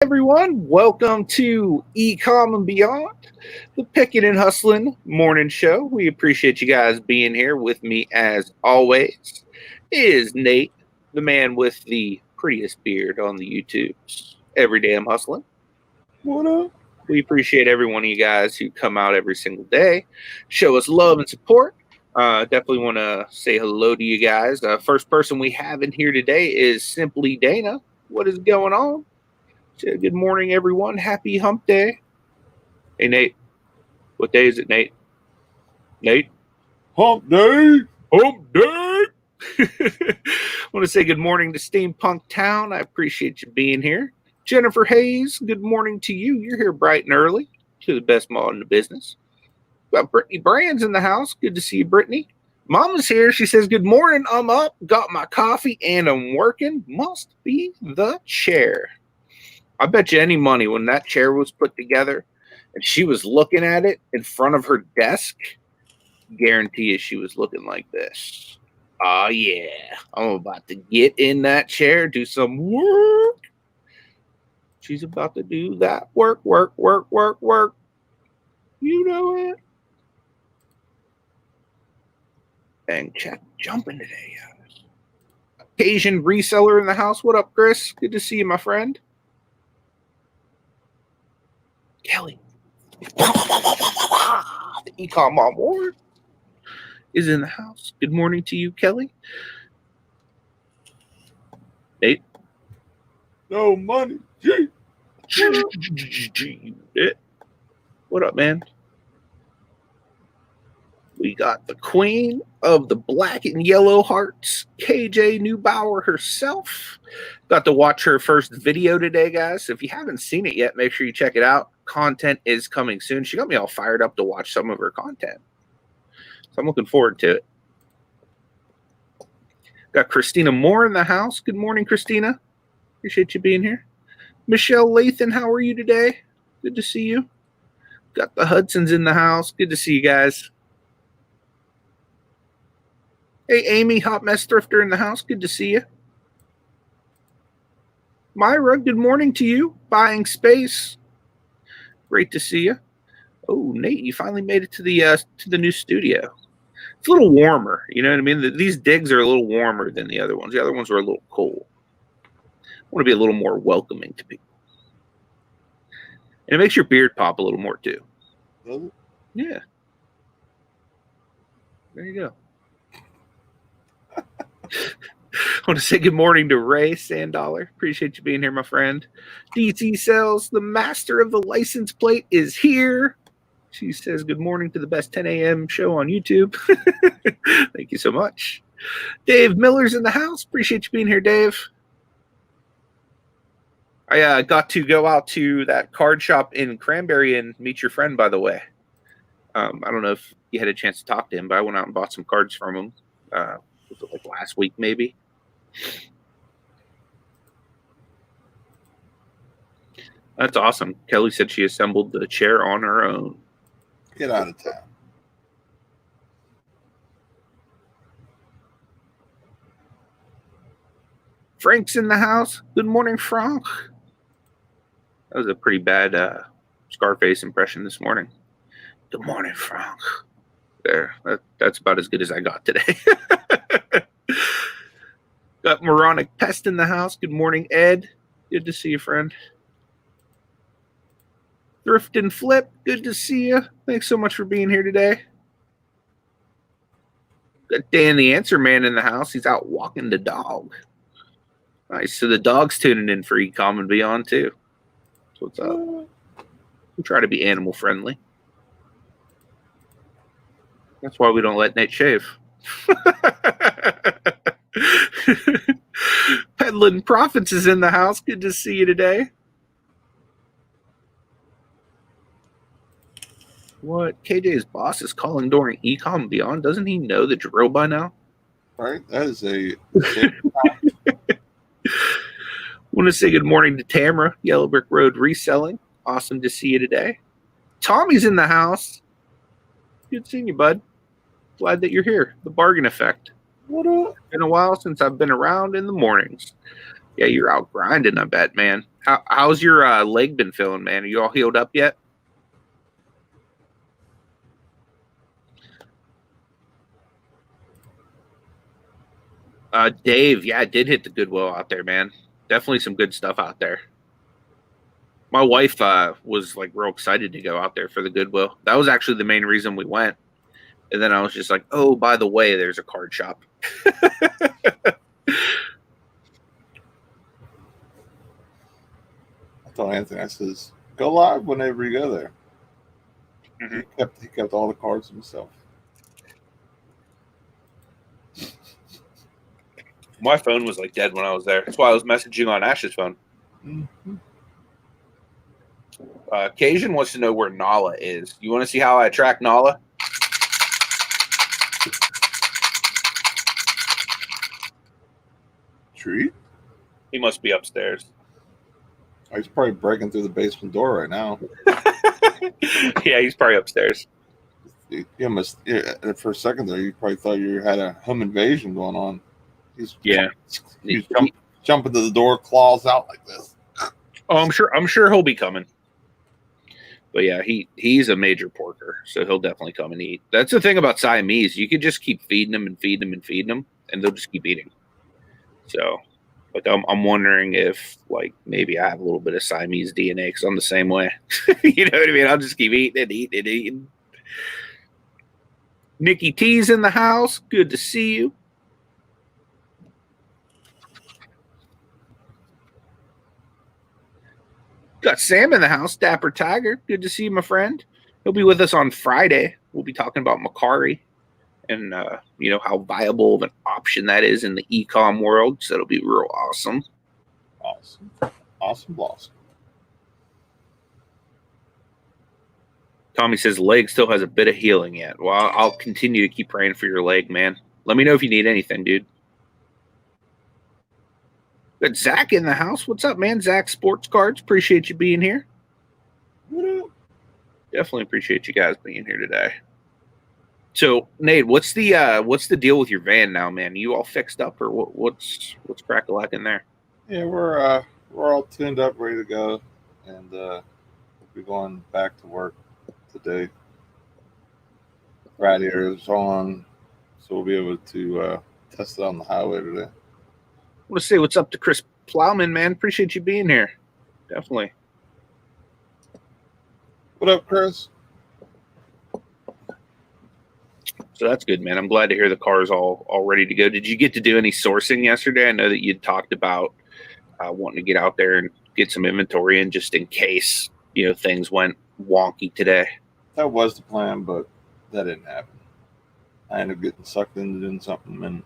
Everyone, welcome to ECOM and Beyond, the Picking and Hustlin morning show. We appreciate you guys being here with me as always. Is Nate, the man with the prettiest beard on the YouTubes. Every day I'm hustling. What up? We appreciate every one of you guys who come out every single day, show us love and support. Definitely want to say hello to you guys. First person we have in here today is Simply Dana. What is going on? Good morning, everyone. Happy hump day. Hey, Nate. What day is it, Nate? Nate? Hump day. Hump day. I want to say good morning to Steampunk Town. I appreciate you being here. Jennifer Hayes, good morning to you. You're here bright and early to the best mall in the business. Got Brittany Brands in the house. Good to see you, Brittany. Mama's here. She says, good morning. I'm up, got my coffee, and I'm working. Must be the chair. I bet you any money when that chair was put together and she was looking at it in front of her desk, guarantee you she was looking like this. Oh, yeah. I'm about to get in that chair, do some work. She's about to do that work. You know it. And chat jumping today, guys. Asian reseller in the house. What up, Chris? Good to see you, my friend. Kelly. The ECOM on board is in the house. Good morning to you, Kelly. Nate. No money. What up, man? We got the queen of the black and yellow hearts, KJ Neubauer herself. Got to watch her first video today, guys. So if you haven't seen it yet, make sure you check it out. Content is coming soon. She got me all fired up to watch some of her content. So I'm looking forward to it. Got Christina Moore in the house. Good morning, Christina. Appreciate you being here. Michelle Lathan, how are you today? Good to see you. Got the Hudsons in the house. Good to see you guys. Hey, Amy, Hot Mess Thrifter in the house. Good to see you. Myra, good morning to you. Buying space. Great to see you. Oh, Nate, you finally made it to the new studio. It's a little warmer. You know what I mean? These digs are a little warmer than the other ones. The other ones were a little cold. I want to be a little more welcoming to people. And it makes your beard pop a little more, too. Really? Yeah. There you go. I want to say good morning to Ray Sandollar. Appreciate you being here, my friend. DC Sales, the master of the license plate, is here. She says good morning to the best 10 a.m. show on YouTube. Thank you so much. Dave Miller's in the house. Appreciate you being here, Dave. I got to go out to that card shop in Cranberry and meet your friend, by the way. I don't know if you had a chance to talk to him, but I went out and bought some cards from him. Was it like last week, maybe? That's awesome. Kelly said she assembled the chair on her own. Get out of town. Frank's in the house. Good morning, Frank. That was a pretty bad Scarface impression this morning. Good morning, Frank. There. That's about as good as I got today. Got Moronic Pest in the house. Good morning, Ed. Good to see you, friend. Thrift and Flip. Good to see you. Thanks so much for being here today. Got Dan the Answer Man in the house. He's out walking the dog. Nice. So the dog's tuning in for ECOM and Beyond, too. That's what's up. We try to be animal friendly. That's why we don't let Nate shave. Peddling Profits is in the house. Good to see you today. What? KJ's boss is calling during ECOM Beyond. Doesn't he know the drill by now? Right? That is a... Want to say good morning to Tamara, Yellow Brick Road Reselling. Awesome to see you today. Tommy's in the house. Good seeing you, bud. Glad that you're here. The bargain effect. What up? Been a while since I've been around in the mornings. Yeah, you're out grinding, I bet, man. How's your leg been feeling, man? Are you all healed up yet? Dave, yeah, I did hit the Goodwill out there, man. Definitely some good stuff out there. My wife was like real excited to go out there for the Goodwill. That was actually the main reason we went. And then I was just like, oh, by the way, there's a card shop. I told Anthony, I says, go live whenever you go there. Mm-hmm. He kept all the cards himself. My phone was like dead when I was there. That's why I was messaging on Ash's phone. Mm-hmm. Cajun wants to know where Nala is. You want to see how I track Nala? Tree? He must be upstairs. Oh, he's probably breaking through the basement door right now. Yeah, he's probably upstairs. You almost, for a second there, you probably thought you had a home invasion going on. He's jumping to the door, claws out like this. Oh, I'm sure he'll be coming. But yeah, he's a major porker, so he'll definitely come and eat. That's the thing about Siamese. You could just keep feeding them and feeding them and feeding them, and they'll just keep eating. So, like, I'm wondering if, like, maybe I have a little bit of Siamese DNA because I'm the same way. You know what I mean? I'll just keep eating and eating and eating. Nikki T's in the house. Good to see you. Got Sam in the house. Dapper Tiger. Good to see you, my friend. He'll be with us on Friday. We'll be talking about Mercari and, you know, how viable of an option that is in the ECOM world. So it'll be real awesome. Awesome. Tommy says leg still has a bit of healing yet. Well, I'll continue to keep praying for your leg, man. Let me know if you need anything, dude. Got Zach in the house. What's up, man? Zach Sports Cards. Appreciate you being here. Definitely appreciate you guys being here today. So, Nate, what's the deal with your van now, man? You all fixed up, or what's crack-a-lack in there? Yeah, we're all tuned up, ready to go, and we'll be going back to work today. Friday is on, so we'll be able to test it on the highway today. I want to say what's up to Chris Plowman, man. Appreciate you being here. Definitely. What up, Chris? So that's good, man. I'm glad to hear the car's all ready to go. Did you get to do any sourcing yesterday? I know that you'd talked about wanting to get out there and get some inventory in just in case, you know, things went wonky today. That was the plan, but that didn't happen. I ended up getting sucked into doing something, and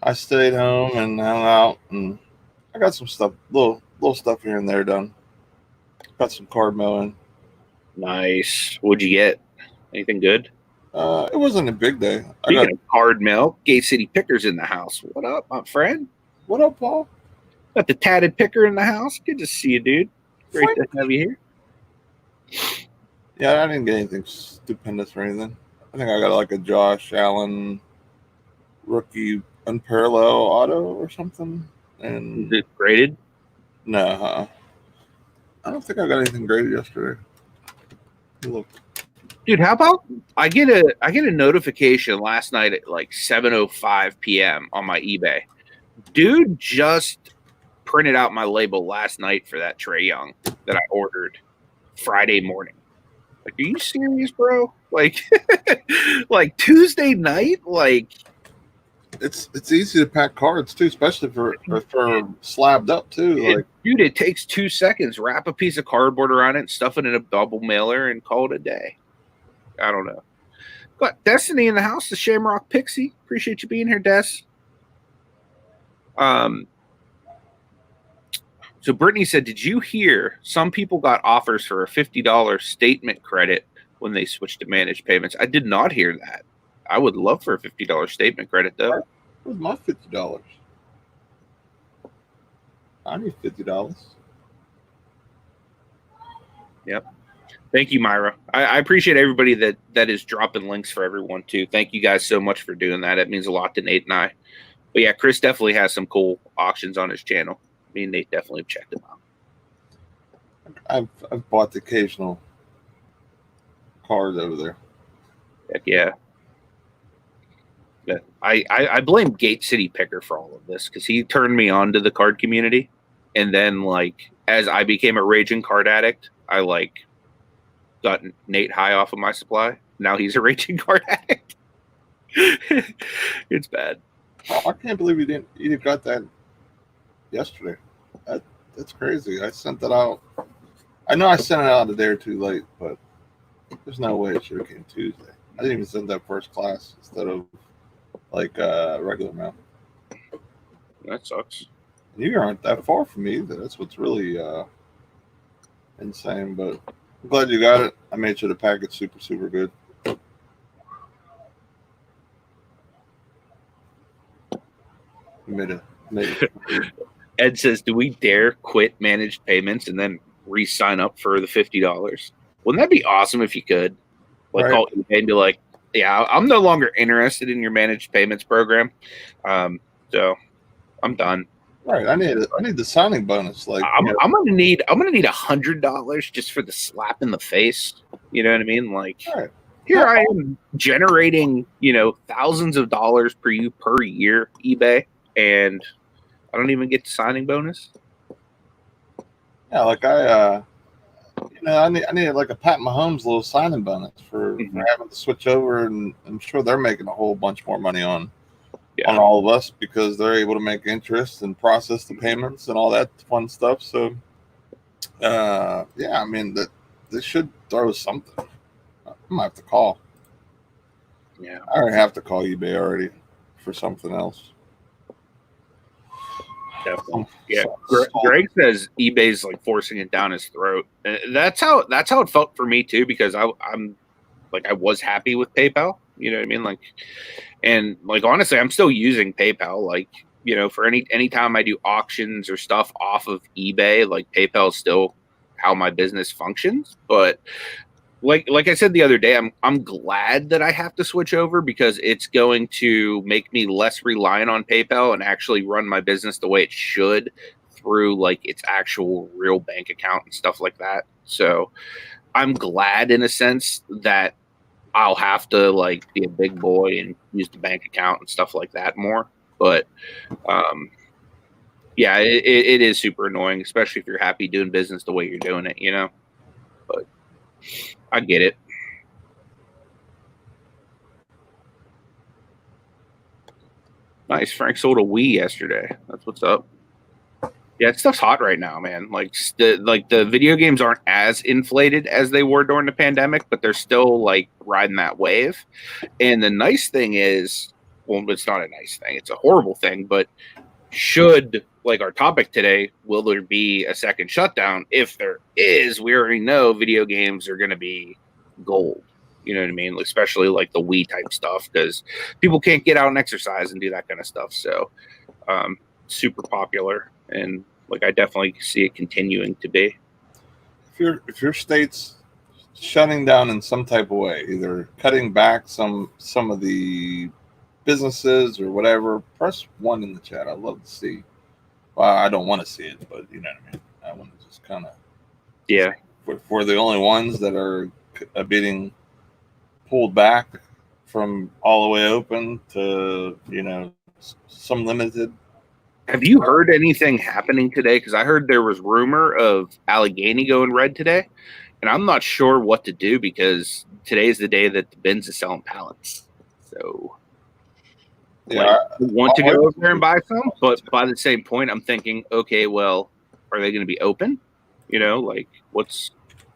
I stayed home and hung out, and I got some stuff, little stuff here and there done. Got some card mowing. Nice. What'd you get? Anything good? It wasn't a big day. Speaking of card mail, Gay City Pickers in the house. What up, my friend? What up, Paul? Got the Tatted Picker in the house. Good to see you, dude. Great to have you here. Yeah, I didn't get anything stupendous or anything. I think I got like a Josh Allen rookie unparalleled auto or something. And Is it graded? No, I don't think I got anything graded yesterday. Look. Dude, how about I get a notification last night at like 7:05 p.m. on my eBay. Dude just printed out my label last night for that Trae Young that I ordered Friday morning. Like, are you serious, bro? Like, like Tuesday night? Like, it's easy to pack cards too, especially for slabbed up too. Like, dude, it takes 2 seconds. Wrap a piece of cardboard around it, stuff it in a double mailer, and call it a day. I don't know. Got Destiny in the house, the Shamrock Pixie. Appreciate you being here, Des. So Brittany said, did you hear some people got offers for a $50 statement credit when they switched to managed payments? I did not hear that. I would love for a $50 statement credit, though. Where's my $50? I need $50. Yep. Thank you, Myra. I appreciate everybody that is dropping links for everyone, too. Thank you guys so much for doing that. It means a lot to Nate and I. But, yeah, Chris definitely has some cool auctions on his channel. Me and Nate definitely have checked them out. I've bought the occasional card over there. Heck yeah. But I blame Gate City Picker for all of this because he turned me on to the card community, and then like as I became a raging card addict, I like got Nate high off of my supply. Now he's a raging card addict. It's bad. Oh, I can't believe you got that yesterday. That's crazy. I sent that out. I know I sent it out a day or two late, but there's no way it should have came Tuesday. I didn't even send that first class instead of like regular mail. That sucks. You aren't that far from me either. That's what's really insane. But I'm glad you got it. I made sure the package super good. Made it. Ed says, "Do we dare quit managed payments and then re-sign up for the $50? Wouldn't that be awesome if you could? Like Right. call eBay and be like, yeah, I'm no longer interested in your managed payments program. So I'm done. Right. I need the signing bonus. Like I'm gonna need $100 just for the slap in the face. You know what I mean? Like right. here I am generating, thousands of dollars per year eBay, and I don't even get the signing bonus. Yeah, like I need like a Pat Mahomes little signing bonus for having to switch over, and I'm sure they're making a whole bunch more money on all of us because they're able to make interest and process the payments and all that fun stuff. So, I mean that they should throw something. I might have to call. Yeah, I already have to call eBay already for something else. Definitely. Yeah, Greg says eBay's like forcing it down his throat. That's how it felt for me too, because I'm like I was happy with PayPal. You know what I mean? Like, and like honestly, I'm still using PayPal. Like, for any time I do auctions or stuff off of eBay, like PayPal is still how my business functions. But like I said the other day, I'm glad that I have to switch over because it's going to make me less reliant on PayPal and actually run my business the way it should through like its actual real bank account and stuff like that. So I'm glad in a sense that I'll have to like be a big boy and use the bank account and stuff like that more. But it is super annoying, especially if you're happy doing business the way you're doing it, But I get it. Nice. Frank sold a Wii yesterday. That's what's up. Yeah, stuff's hot right now, man. Like the video games aren't as inflated as they were during the pandemic, but they're still like riding that wave. And the nice thing is, well, it's not a nice thing. It's a horrible thing, but should like our topic today, will there be a second shutdown? If there is, we already know video games are going to be gold. You know what I mean? Especially like the Wii type stuff because people can't get out and exercise and do that kind of stuff. So super popular, and like I definitely see it continuing to be. If your state's shutting down in some type of way, either cutting back some of the businesses or whatever, press 1 in the chat. I'd love to see. Well, I don't want to see it, but you know what I mean. I want to just kind of for the only ones that are being pulled back from all the way open to some limited. Have you heard anything happening today? Because I heard there was rumor of Allegheny going red today, and I'm not sure what to do because today's the day that the bins is selling pallets. So yeah, I want to go over there and buy some, but by the same point, I'm thinking, okay, well, are they going to be open? Like what's,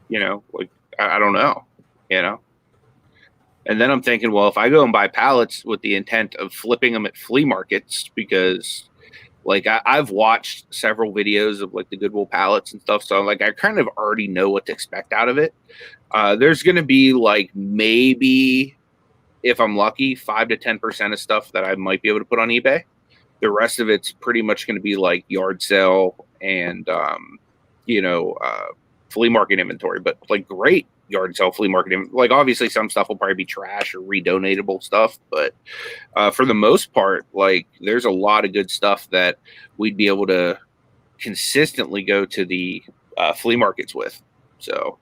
like I don't know, And then I'm thinking, well, if I go and buy pallets with the intent of flipping them at flea markets, because like I've watched several videos of like the Goodwill pallets and stuff, so like I kind of already know what to expect out of it. There's going to be like maybe, if I'm lucky, 5 to 10% of stuff that I might be able to put on eBay. The rest of it's pretty much going to be like yard sale and flea market inventory, but like great yard sale flea market. Like obviously some stuff will probably be trash or redonatable stuff, but for the most part, like there's a lot of good stuff that we'd be able to consistently go to the flea markets with. So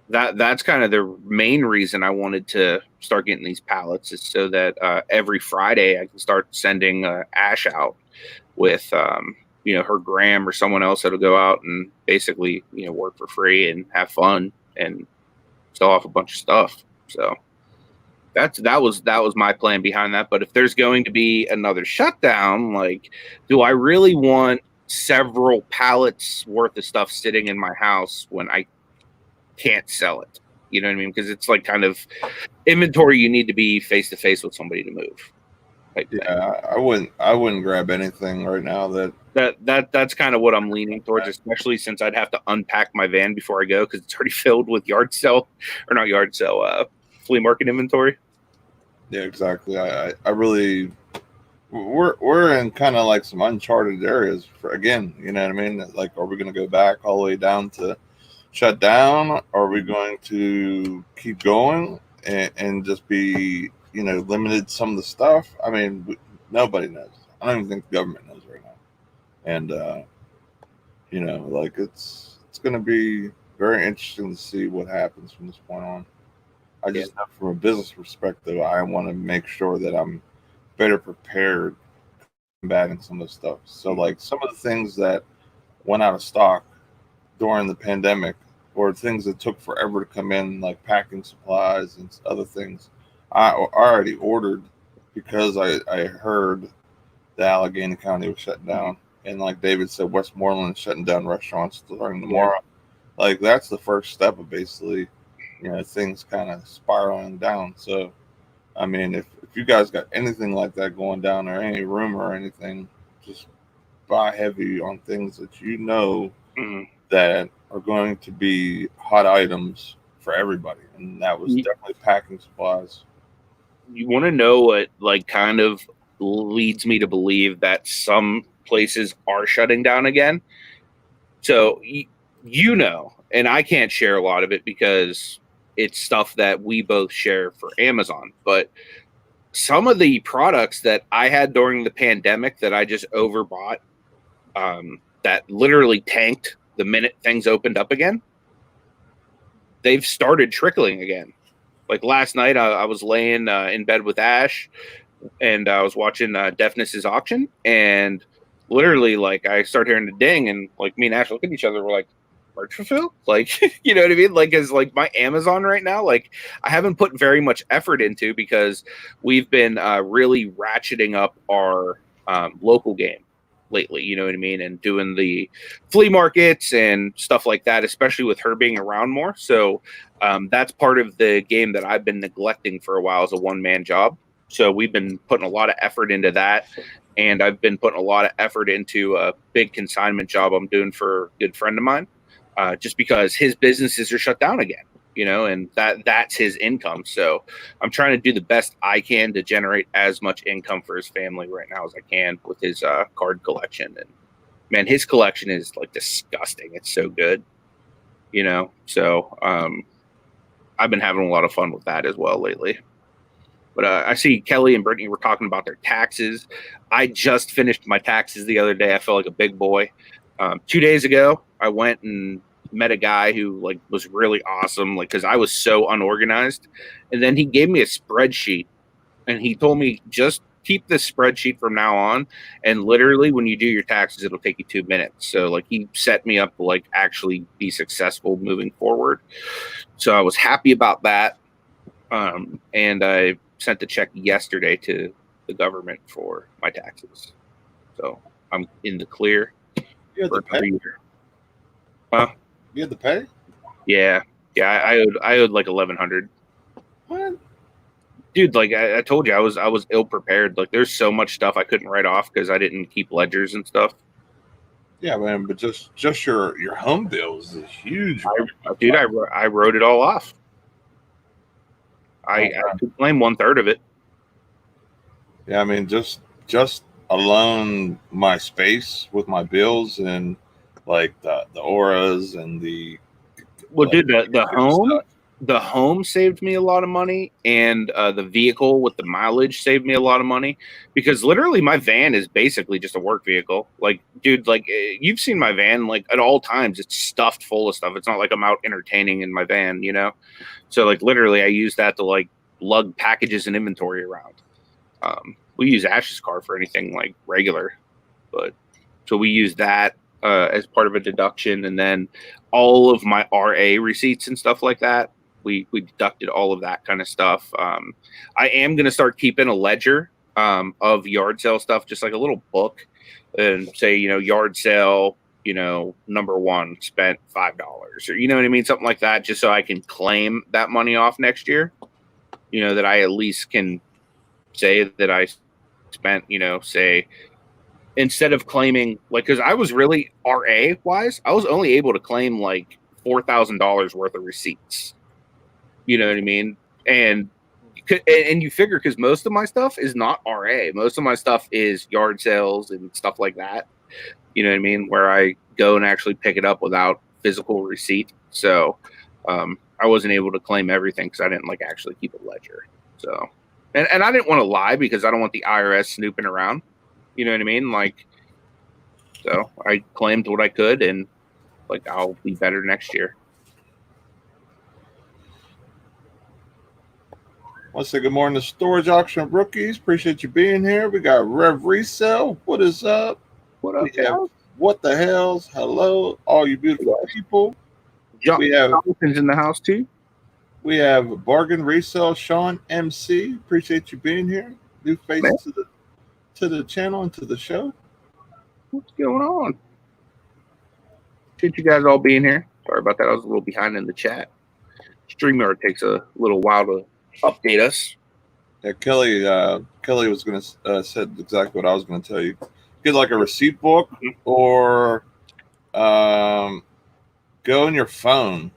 that's kind of the main reason I wanted to start getting these pallets, is so that every Friday I can start sending Ash out with her gram or someone else that'll go out and basically work for free and have fun and sell off a bunch of stuff. So that was my plan behind that. But if there's going to be another shutdown, like, do I really want several pallets worth of stuff sitting in my house when I can't sell it? You know what I mean? Because it's like kind of inventory you need to be face to face with somebody to move. Yeah, I wouldn't grab anything right now. That's kind of what I'm leaning towards, especially since I'd have to unpack my van before I go because it's already filled with flea market inventory. Yeah, exactly. I really, we're in kind of like some uncharted areas again. You know what I mean? Like, are we going to go back all the way down to shut down? Are we going to keep going and just be limited some of the stuff? I mean, nobody knows. I don't even think the government knows right now. And like it's going to be very interesting to see what happens from this point on. I just know from a business perspective, I want to make sure that I'm better prepared combating some of the stuff. So like some of the things that went out of stock during the pandemic, or things that took forever to come in, like packing supplies and other things, I already ordered because I heard the Allegheny County was shutting down. And like David said, Westmoreland is shutting down restaurants starting tomorrow. Like that's the first step of basically, things kind of spiraling down. So, I mean, if you guys got anything like that going down, or any rumor or anything, just buy heavy on things that that are going to be hot items for everybody. And that was definitely packing supplies. You want to know what like kind of leads me to believe that some places are shutting down again? So and I can't share a lot of it because it's stuff that we both share for Amazon, but some of the products that I had during the pandemic that I just overbought, that literally tanked the minute things opened up again, they've started trickling again. Like last night, I was laying in bed with Ash, and I was watching Deafness's auction, and literally, like, I start hearing the ding, and like me and Ash look at each other, we're like, merch fulfill? Like, you know what I mean? Like, as like my Amazon right now, like I haven't put very much effort into because we've been really ratcheting up our local game lately, you know what I mean? And doing the flea markets and stuff like that, especially with her being around more. So that's part of the game that I've been neglecting for a while as a one-man job. So we've been putting a lot of effort into that. And I've been putting a lot of effort into a big consignment job I'm doing for a good friend of mine. Just because his businesses are shut down again, and that's his income. So I'm trying to do the best I can to generate as much income for his family right now as I can with his card collection. And man, his collection is like disgusting. It's so good, So I've been having a lot of fun with that as well lately. But I see Kelly and Brittany were talking about their taxes. I just finished my taxes the other day. I felt like a big boy. 2 days ago, I went and met a guy who like was really awesome, like because I was so unorganized. And then he gave me a spreadsheet, and he told me just keep this spreadsheet from now on. And literally, when you do your taxes, it'll take you 2 minutes. So like he set me up to like actually be successful moving forward. So I was happy about that. And I sent the check yesterday to the government for my taxes. So I'm in the clear. You had to pay? Huh? You had to pay? Yeah. I owed like $1,100. What? Dude, like I told you, I was ill prepared. Like there's so much stuff I couldn't write off because I didn't keep ledgers and stuff. Yeah, man, but just your home bills is huge. I wrote it all off. I could claim 1/3 of it. Yeah, I mean, just alone my space with my bills and like the auras and the dude, the home stuff. the home saved me a lot of money, and the vehicle with the mileage saved me a lot of money, because literally my van is basically just a work vehicle. Like, dude, like you've seen my van, like at all times it's stuffed full of stuff. It's not like I'm out entertaining in my van, you know? So like literally I use that to like lug packages and inventory around. We use Ash's car for anything like regular, but so we use that as part of a deduction, and then all of my RA receipts and stuff like that, we deducted all of that kind of stuff. I am going to start keeping a ledger of yard sale stuff, just like a little book, and say, you know, yard sale, you know, number one spent $5, or you know what I mean, something like that, just so I can claim that money off next year. You know, that I at least can say that I spent, you know, say, instead of claiming, like, because I was really RA wise, I was only able to claim like $4,000 worth of receipts. You know what I mean? And you figure, because most of my stuff is not RA, most of my stuff is yard sales and stuff like that. You know what I mean? Where I go and actually pick it up without physical receipt. So I wasn't able to claim everything because I didn't like actually keep a ledger. So, and I didn't want to lie because I don't want the IRS snooping around. You know what I mean? Like, so I claimed what I could, and like I'll be better next year. I want to say good morning to Storage Auction Rookies. Appreciate you being here. We got Rev Resell. What is up? What up, have, what the hells? Hello, all you beautiful people. We have Jonathan's in the house too. We have Bargain Resell Sean MC. Appreciate you being here. New face to the channel and to the show. What's going on? Appreciate you guys all being here. Sorry about that. I was a little behind in the chat. StreamYard takes a little while to update us. Yeah, Kelly was going to said exactly what I was going to tell you. Get like a receipt book, or go in your phone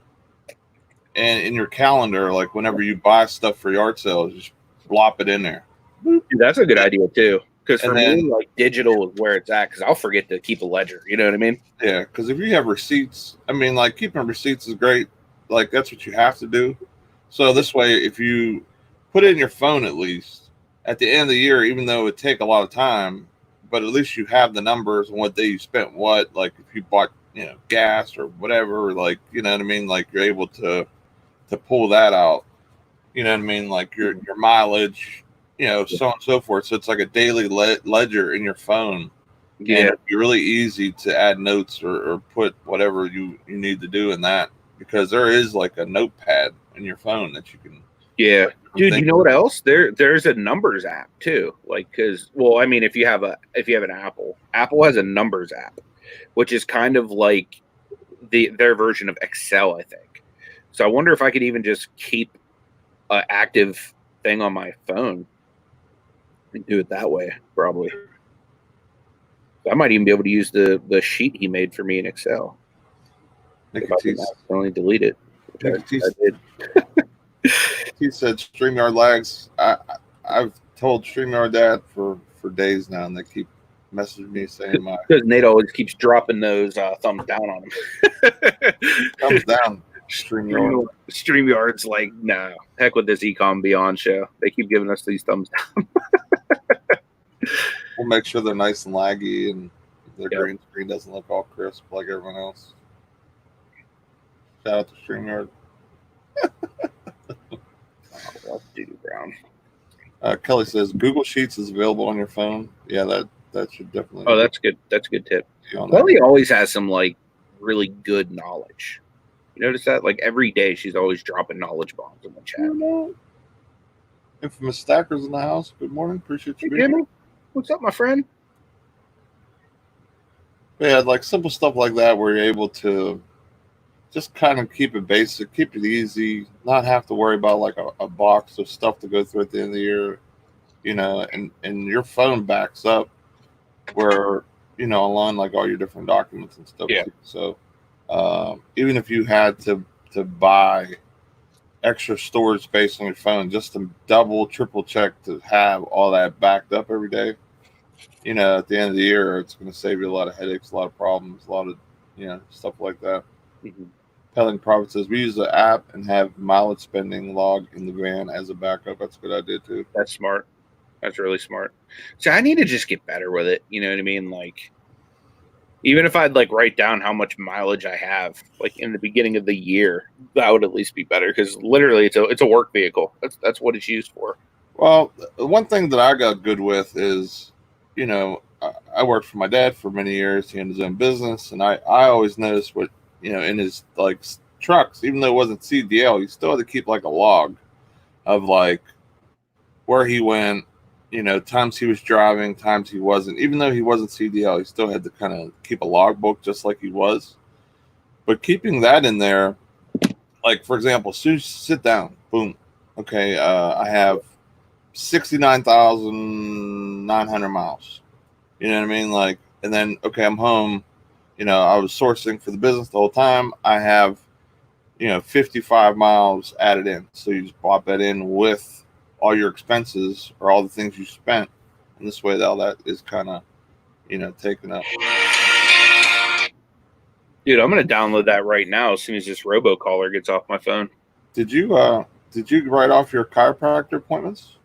and in your calendar, like whenever you buy stuff for yard sales, just blop it in there. Dude, that's a good idea too. Because for me, like digital is where it's at, because I'll forget to keep a ledger. You know what I mean? Yeah, because if you have receipts, I mean, like keeping receipts is great. Like that's what you have to do. So this way, if you put it in your phone, at least at the end of the year, even though it would take a lot of time, but at least you have the numbers and what day you spent what. Like if you bought, you know, gas or whatever, like, you know what I mean? Like you're able to pull that out. You know what I mean? Like your mileage, you know, so on and so forth. So it's like a daily ledger in your phone. Yeah. And it'd be really easy to add notes or put whatever you need to do in that, because there is like a notepad in your phone that you can. Yeah. Dude, you know what else? There's a numbers app too. Like, because, well, I mean, if you have an Apple has a numbers app, which is kind of like their version of Excel, I think. So I wonder if I could even just keep an active thing on my phone and do it that way, probably. I might even be able to use the sheet he made for me in Excel. Only delete it. I did. He said StreamYard lags. I've told StreamYard that for days now, and they keep messaging me saying because Nate always keeps dropping those thumbs down on him. Thumbs down. StreamYard's like, nah, heck with this ECOM Beyond show. They keep giving us these thumbs down. We'll make sure they're nice and laggy, and their green screen doesn't look all crisp like everyone else. Shout out to StreamYard. Kelly says Google Sheets is available on your phone. Yeah, that should definitely. Oh, that's good. That's a good tip. Kelly always has some like really good knowledge. You notice that? Like every day, she's always dropping knowledge bombs in the chat. Infamous Stackers in the house. Good morning. Appreciate you being here. What's up, my friend? Yeah, like simple stuff like that where you're able to just kind of keep it basic, keep it easy, not have to worry about like a box of stuff to go through at the end of the year, you know, and your phone backs up where, you know, along like all your different documents and stuff. Yeah. So even if you had to buy extra storage space on your phone just to double, triple check to have all that backed up every day, you know, at the end of the year, it's going to save you a lot of headaches, a lot of problems, a lot of, you know, stuff like that. Mm-hmm. Telling Profit says we use the app and have mileage spending log in the van as a backup. That's a good idea too. That's smart. That's really smart. So I need to just get better with it. You know what I mean? Like, even if I'd like write down how much mileage I have, like in the beginning of the year, that would at least be better. Because literally, it's a work vehicle. That's what it's used for. Well, one thing that I got good with is, you know, I worked for my dad for many years. He had his own business, and I always noticed what, you know, in his like trucks, even though it wasn't CDL, he still had to keep like a log of like where he went, you know, times he was driving, times he wasn't. Even though he wasn't CDL, he still had to kind of keep a logbook just like he was. But keeping that in there, like for example, as soon as you sit down, boom, okay, I have 69,900 miles. You know what I mean? Like, and then okay, I'm home. You know, I was sourcing for the business the whole time. I have, you know, 55 miles added in. So you just pop that in with all your expenses or all the things you spent, and this way all that is kind of, you know, taken up. Dude, I'm gonna download that right now as soon as this robocaller gets off my phone. Did you write off your chiropractor appointments?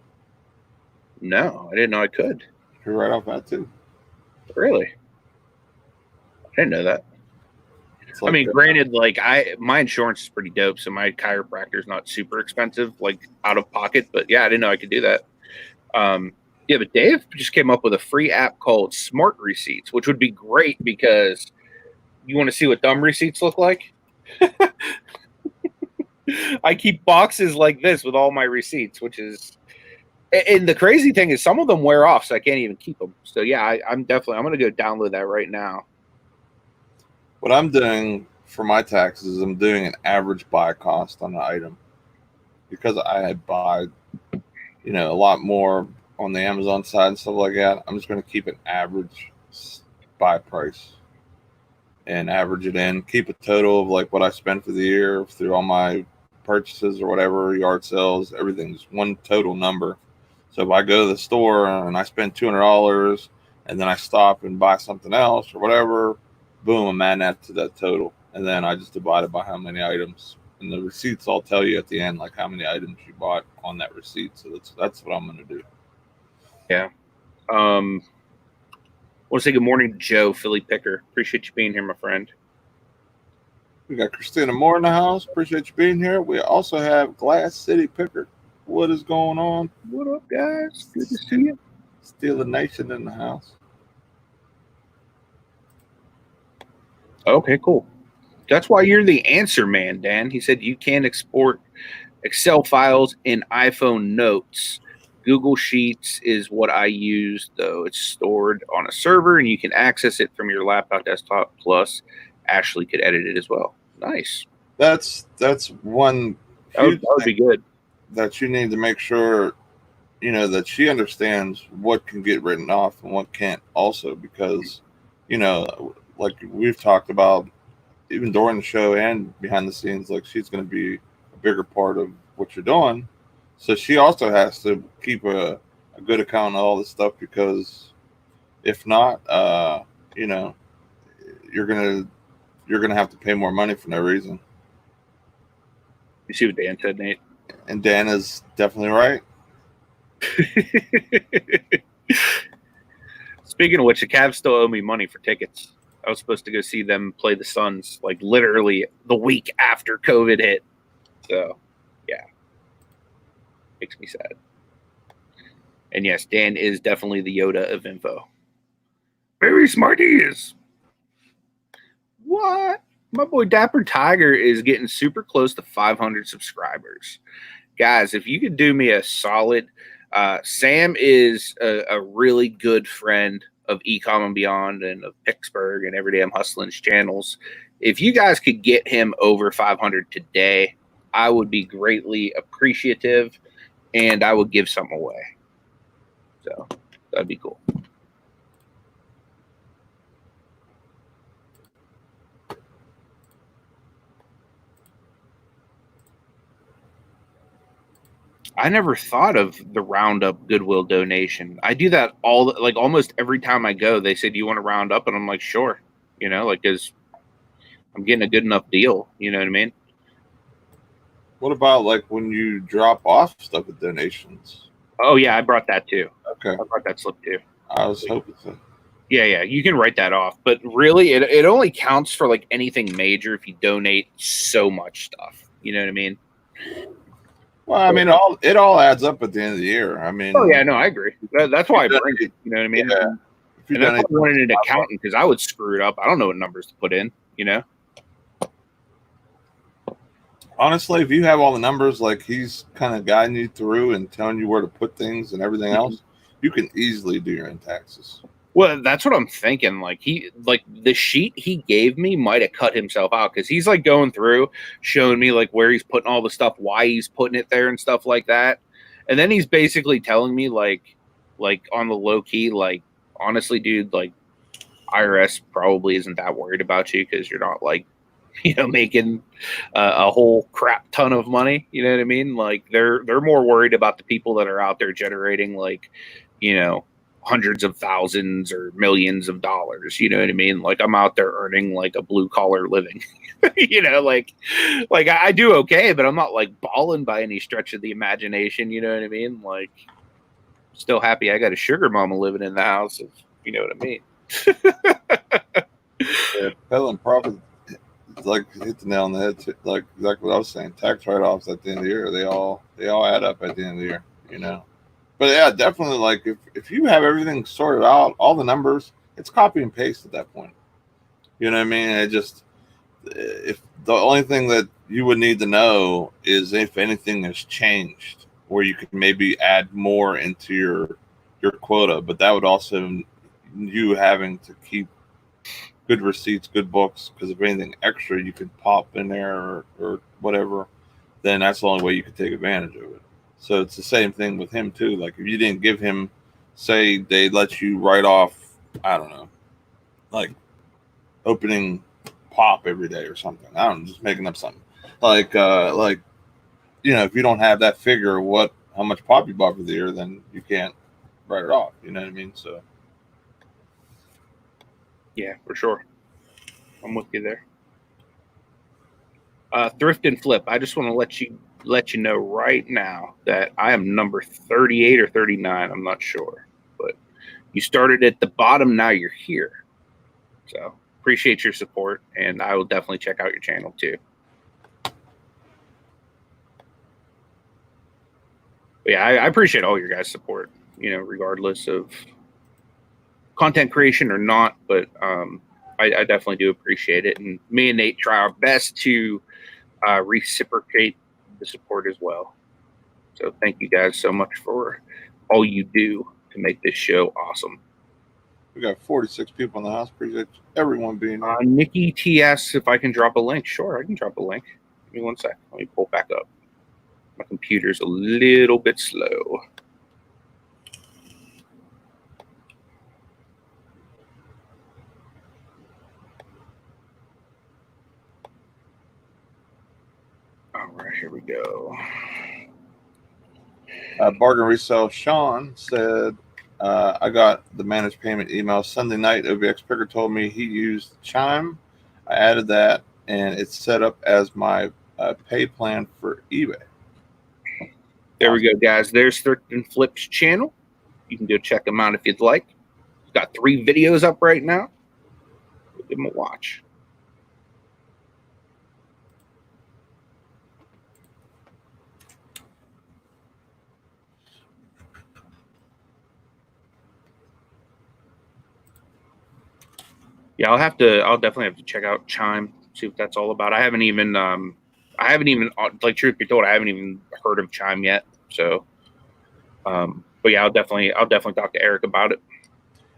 No, I didn't know I could. You write off that too. Really? I didn't know that. Like, I mean, granted, like my insurance is pretty dope, so my chiropractor is not super expensive, like out of pocket. But yeah, I didn't know I could do that. Yeah, but Dave just came up with a free app called Smart Receipts, which would be great because you want to see what dumb receipts look like. I keep boxes like this with all my receipts, which is, and the crazy thing is some of them wear off, so I can't even keep them. So yeah, I'm going to go download that right now. What I'm doing for my taxes is I'm doing an average buy cost on the item because I buy, you know, a lot more on the Amazon side and stuff like that. I'm just going to keep an average buy price and average it in, keep a total of like what I spent for the year through all my purchases or whatever, yard sales, everything's one total number. So if I go to the store and I spend $200 and then I stop and buy something else or whatever, boom, I'm adding that to that total. And then I just divide it by how many items. And the receipts I'll tell you at the end, like how many items you bought on that receipt. So that's what I'm going to do. Yeah. I want to say good morning to Joe, Philly Picker. Appreciate you being here, my friend. We got Christina Moore in the house. Appreciate you being here. We also have Glass City Picker. What is going on? What up, guys? Good to see you. Still a Nation in the house. Okay, cool. That's why you're the answer man, Dan. He said you can export Excel files in iPhone Notes. Google Sheets is what I use, though. It's stored on a server, and you can access it from your laptop, desktop. Plus, Ashley could edit it as well. Nice. That's one. That would be good. That you need to make sure, you know, that she understands what can get written off and what can't. Also, because, you know, like we've talked about, even during the show and behind the scenes, like she's going to be a bigger part of what you're doing. So she also has to keep a good account of all this stuff, because if not, you know, you're gonna have to pay more money for no reason. You see what Dan said, Nate? And Dan is definitely right. Speaking of which, the Cavs still owe me money for tickets. I was supposed to go see them play the Suns, like literally the week after COVID hit. So, yeah. Makes me sad. And yes, Dan is definitely the Yoda of info. Very smart he is. What? My boy Dapper Tiger is getting super close to 500 subscribers. Guys, if you could do me a solid, Sam is a really good friend of ECOM and Beyond and of Picksburgh and Everyday I'm Hustlin's channels. If you guys could get him over 500 today, I would be greatly appreciative, and I would give some away. So that'd be cool. I never thought of the Roundup Goodwill donation. I do that almost every time I go. They say, "Do you want to round up?" And I'm like, "Sure." You know, like, because I'm getting a good enough deal. You know what I mean? What about like when you drop off stuff with donations? Oh yeah, I brought that too. Okay, I brought that slip too. I was hoping so. Yeah, you can write that off, but really, it only counts for like anything major if you donate so much stuff. You know what I mean? Well, I mean, it all adds up at the end of the year. I mean, Oh yeah, no, I agree. That's why I bring it. You know what I mean? Yeah. And that's why I wanted an accountant, because I would screw it up. I don't know what numbers to put in. You know? Honestly, if you have all the numbers, like he's kind of guiding you through and telling you where to put things and everything else, you can easily do your own taxes. Well, that's what I'm thinking. Like the sheet he gave me might have cut himself out, because he's like going through showing me like where he's putting all the stuff, why he's putting it there and stuff like that. And then he's basically telling me like on the low key, like, honestly, dude, like IRS probably isn't that worried about you, because you're not like, you know, making a whole crap ton of money. You know what I mean? Like they're more worried about the people that are out there generating like, you know, hundreds of thousands or millions of dollars. You know what I mean? Like I'm out there earning like a blue collar living. You know, like I do okay, but I'm not like balling by any stretch of the imagination. You know what I mean? Like, still happy I got a sugar mama living in the house. If you know what I mean. Yeah, peddling profit, like hit the nail on the head. Like exactly what I was saying. Tax write-offs at the end of the year, they all add up at the end of the year. You know. But yeah, definitely. Like if you have everything sorted out, all the numbers, it's copy and paste at that point. You know what I mean? It just, if the only thing that you would need to know is if anything has changed, where you could maybe add more into your quota, but that would also you having to keep good receipts, good books, because if anything extra you could pop in there or whatever, then that's the only way you could take advantage of it. So it's the same thing with him too. Like if you didn't give him, say they let you write off, I don't know, like opening pop every day or something. I don't know, just making up something. Like you know, if you don't have that figure of how much pop you bought for the year, then you can't write it off. You know what I mean? So yeah, for sure. I'm with you there. Thrift and flip. I just want to let you know right now that I am number 38 or 39. I'm not sure, but you started at the bottom. Now you're here. So appreciate your support, and I will definitely check out your channel too. But yeah, I appreciate all your guys' support, you know, regardless of content creation or not, but I definitely do appreciate it. And me and Nate try our best to reciprocate the support as well. So thank you guys so much for all you do to make this show awesome. we got 46 people in the house. Appreciate everyone being here. Nikki TS, if I can drop a link. Sure, I can drop a link. Give me 1 sec. Let me pull back up. My computer's a little bit slow. All right, here we go. Bargain Resale Sean said, I got the managed payment email Sunday night. OBX Picker told me he used Chime. I added that, and it's set up as my pay plan for eBay. There we go, guys. There's Thrift and Flip's channel. You can go check them out if you'd like. He's got 3 videos up right now. Give them a watch. Yeah, I'll definitely have to check out Chime, see what that's all about. I haven't even, like, truth be told, I haven't even heard of Chime yet. So, but yeah, I'll definitely talk to Eric about it.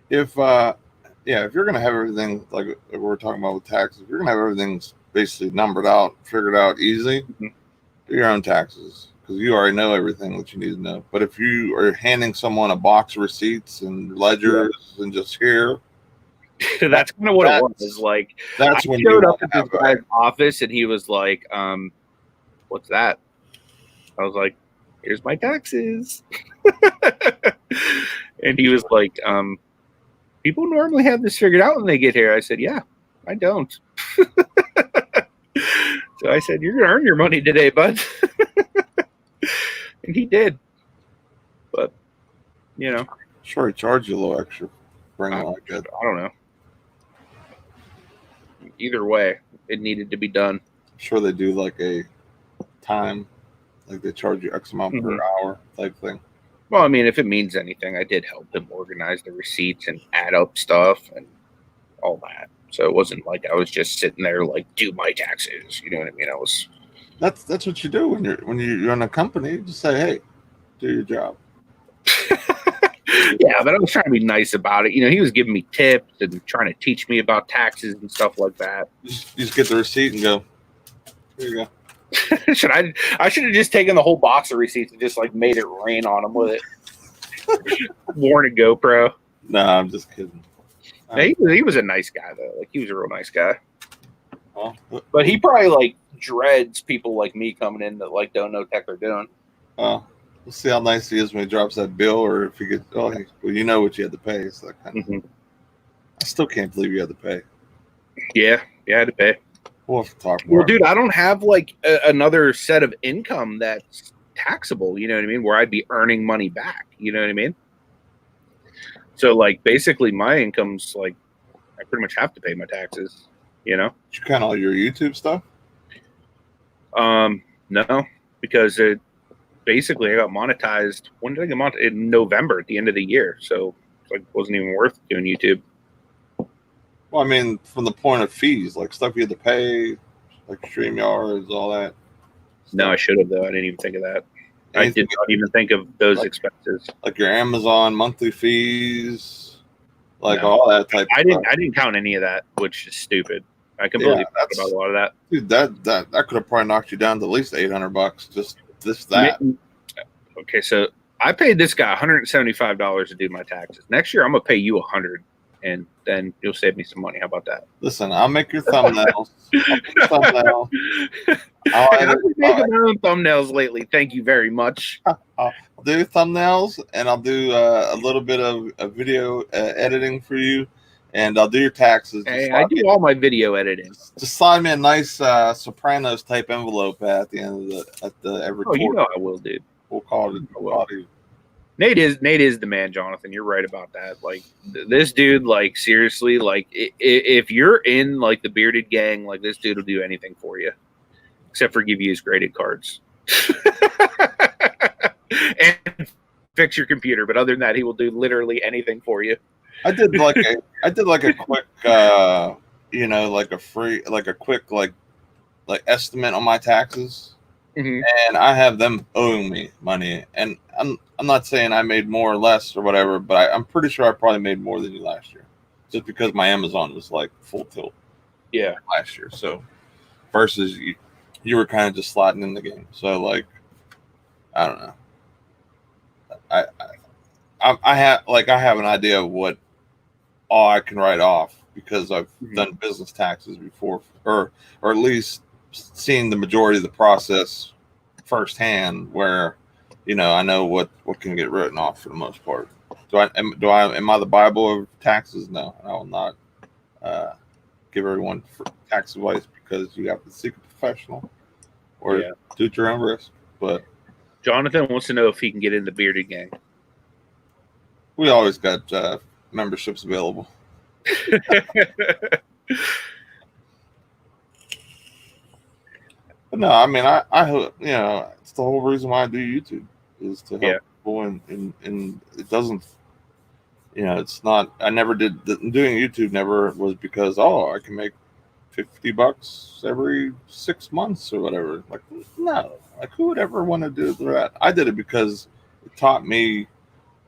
If you're gonna have everything like we're talking about with taxes, if you're gonna have everything basically numbered out, figured out easily, do your own taxes, because you already know everything that you need to know. But if you are handing someone a box of receipts and ledgers and just here, that's kind of what it was. Like, that's when I showed you up at this guy's office and he was like, what's that? I was like, here's my taxes. And he was like, people normally have this figured out when they get here. I said, yeah, I don't. So I said, "You're gonna earn your money today, bud," and he did. But you know, Sure, he charged you a little extra. Bring it like that. I don't know. Either way, it needed to be done. I'm sure they do like a time, like they charge you X amount per hour type thing. Well, I mean, if it means anything, I did help him organize the receipts and add up stuff and all that. So it wasn't like I was just sitting there like, do my taxes. You know what I mean? I was. That's what you do when you're in a company. You just say, hey, do your job. Yeah, but I was trying to be nice about it. You know, he was giving me tips and trying to teach me about taxes and stuff like that. You just get the receipt and go, here you go. I should have just taken the whole box of receipts and just like made it rain on him with it. Worn a GoPro. No, I'm just kidding. He was a nice guy though. Like he was a real nice guy. Well, But he probably like dreads people like me coming in that like don't know what the heck they're doing. we'll see how nice he is when he drops that bill, or if he gets. Oh, well, you know what you had to pay. So that kind of. I still can't believe you had to pay. Yeah, I had to pay. We'll have to talk more. Well, dude, I don't have like another set of income that's taxable. You know what I mean? Where I'd be earning money back. You know what I mean? So like basically, my income's like I pretty much have to pay my taxes. You know? Did you count all your YouTube stuff? No, because it basically I got monetized. When did I get monetized? In November at the end of the year. So it's like wasn't even worth doing YouTube. Well, I mean, from the point of fees, like stuff you had to pay, like StreamYards, all that. No, I should have though. I didn't even think of that. I did not even think of those expenses. Like your Amazon monthly fees, like all that type. I didn't count any of that, which is stupid. I completely forgot about a lot of that. Dude, that could have probably knocked you down to at least $800. Just that. Okay, so I paid this guy $175 to do my taxes. Next year, I'm gonna pay you $100, and then you'll save me some money. How about that? Listen, I'll make your thumbnails. I've been making my own thumbnails lately. Thank you very much. I'll do thumbnails, and I'll do a little bit of video editing for you, and I'll do your taxes. Hey, I do all my video editing. Just slide me a nice Sopranos type envelope at the end of every quarter. You know I will, dude. We'll call it. Nate is the man, Jonathan. You're right about that. Like this dude, like seriously, like if you're in like the bearded gang, like this dude will do anything for you, except for give you his graded cards and fix your computer. But other than that, he will do literally anything for you. I did like a quick, like a quick estimate on my taxes. And I have them owing me money, and I'm not saying I made more or less or whatever, but I'm pretty sure I probably made more than you last year, just because my Amazon was like full tilt. Yeah, last year. So versus you were kind of just slotting in the game. So like, I don't know. I have an idea of what all I can write off because I've done business taxes before, or at least seen the majority of the process firsthand, where I know what can get written off for the most part. Am I the Bible of taxes? No, I will not give everyone tax advice because you have to seek a professional or do it your own risk. But Jonathan wants to know if he can get in the bearded gang. We always got memberships available. But no, I mean, I hope, it's the whole reason why I do YouTube is to help people, and it doesn't, it's not, I never did, doing YouTube never was because, I can make $50 every 6 months or whatever. Like, no, like who would ever want to do that? I did it because it taught me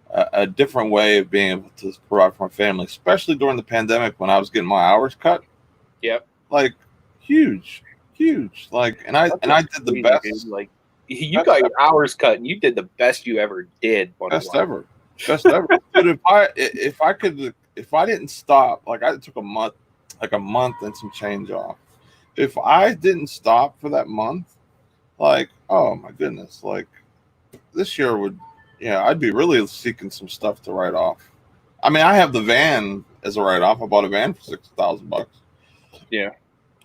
a different way of being able to provide for my family, especially during the pandemic when I was getting my hours cut. Yep. Like huge. Like, and I did the best. Dude. Like you got your hours cut and you did the best you ever did. Best ever. Dude, if I didn't stop, like I took a month and some change off. If I didn't stop for that month, like, oh my goodness, like this year would, I'd be really seeking some stuff to write off. I mean, I have the van as a write off. I bought a van for $6,000. Yeah.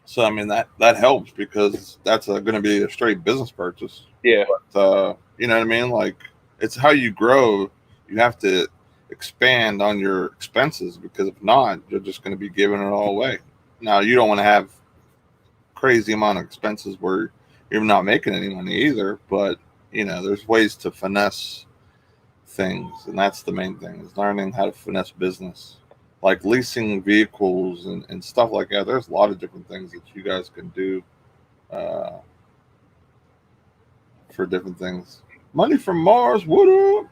So I mean that helps because that's going to be a straight business purchase. Yeah. But you know what I mean? Like it's how you grow. You have to expand on your expenses because if not, you're just going to be giving it all away. Now you don't want to have crazy amount of expenses where you're not making any money either. But you know, there's ways to finesse things, and that's the main thing is learning how to finesse business, like leasing vehicles and stuff like that. There's a lot of different things that you guys can do uh, for different things. Money from Mars, what up?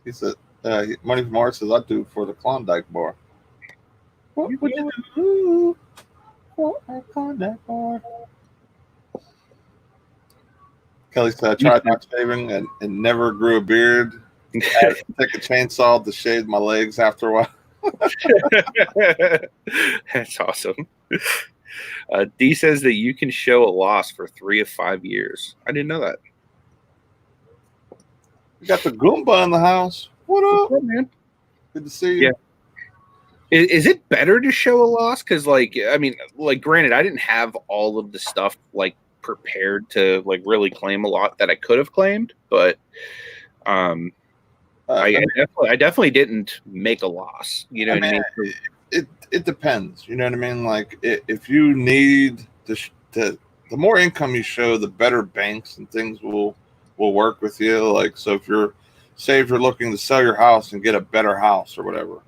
He said, Money from Mars says, I do for the Klondike bar. What would you do for a Klondike bar? Kelly said, I tried not shaving and never grew a beard. I had to take a chainsaw to shave my legs after a while. That's awesome. D says that you can show a loss for 3 of 5 years. I didn't know that. You got the Goomba in the house. What up, man? Good to see you. Yeah. Is it better to show a loss? Because, like, I mean, like, granted, I didn't have all of the stuff like prepared to like really claim a lot that I could have claimed, but I definitely didn't make a loss. You know what I mean? It depends. You know what I mean? Like if you need the more income you show, the better banks and things will work with you. Like so, if you're looking to sell your house and get a better house or whatever,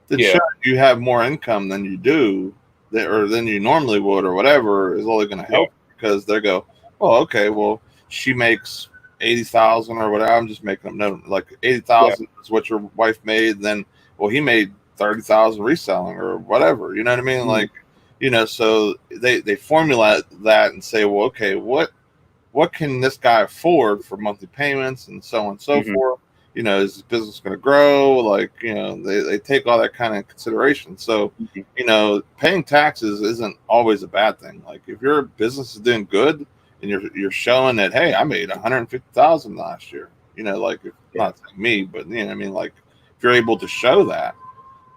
then sure, you have more income than you do or than you normally would or whatever is only going to help because they go, oh, okay, well she makes 80,000 or whatever. I'm just making them know like 80,000 is what your wife made. Then well he made 30,000 reselling or whatever. You know what I mean? Like you know, so they formulate that and say, well, okay, what can this guy afford for monthly payments and so on and so forth. You know, is his business going to grow? Like, you know, they take all that kind of consideration. So, you know, paying taxes isn't always a bad thing. Like, if your business is doing good and you're showing that, hey, I made 150,000 last year. You know, like not me, but you know, I mean, like if you're able to show that,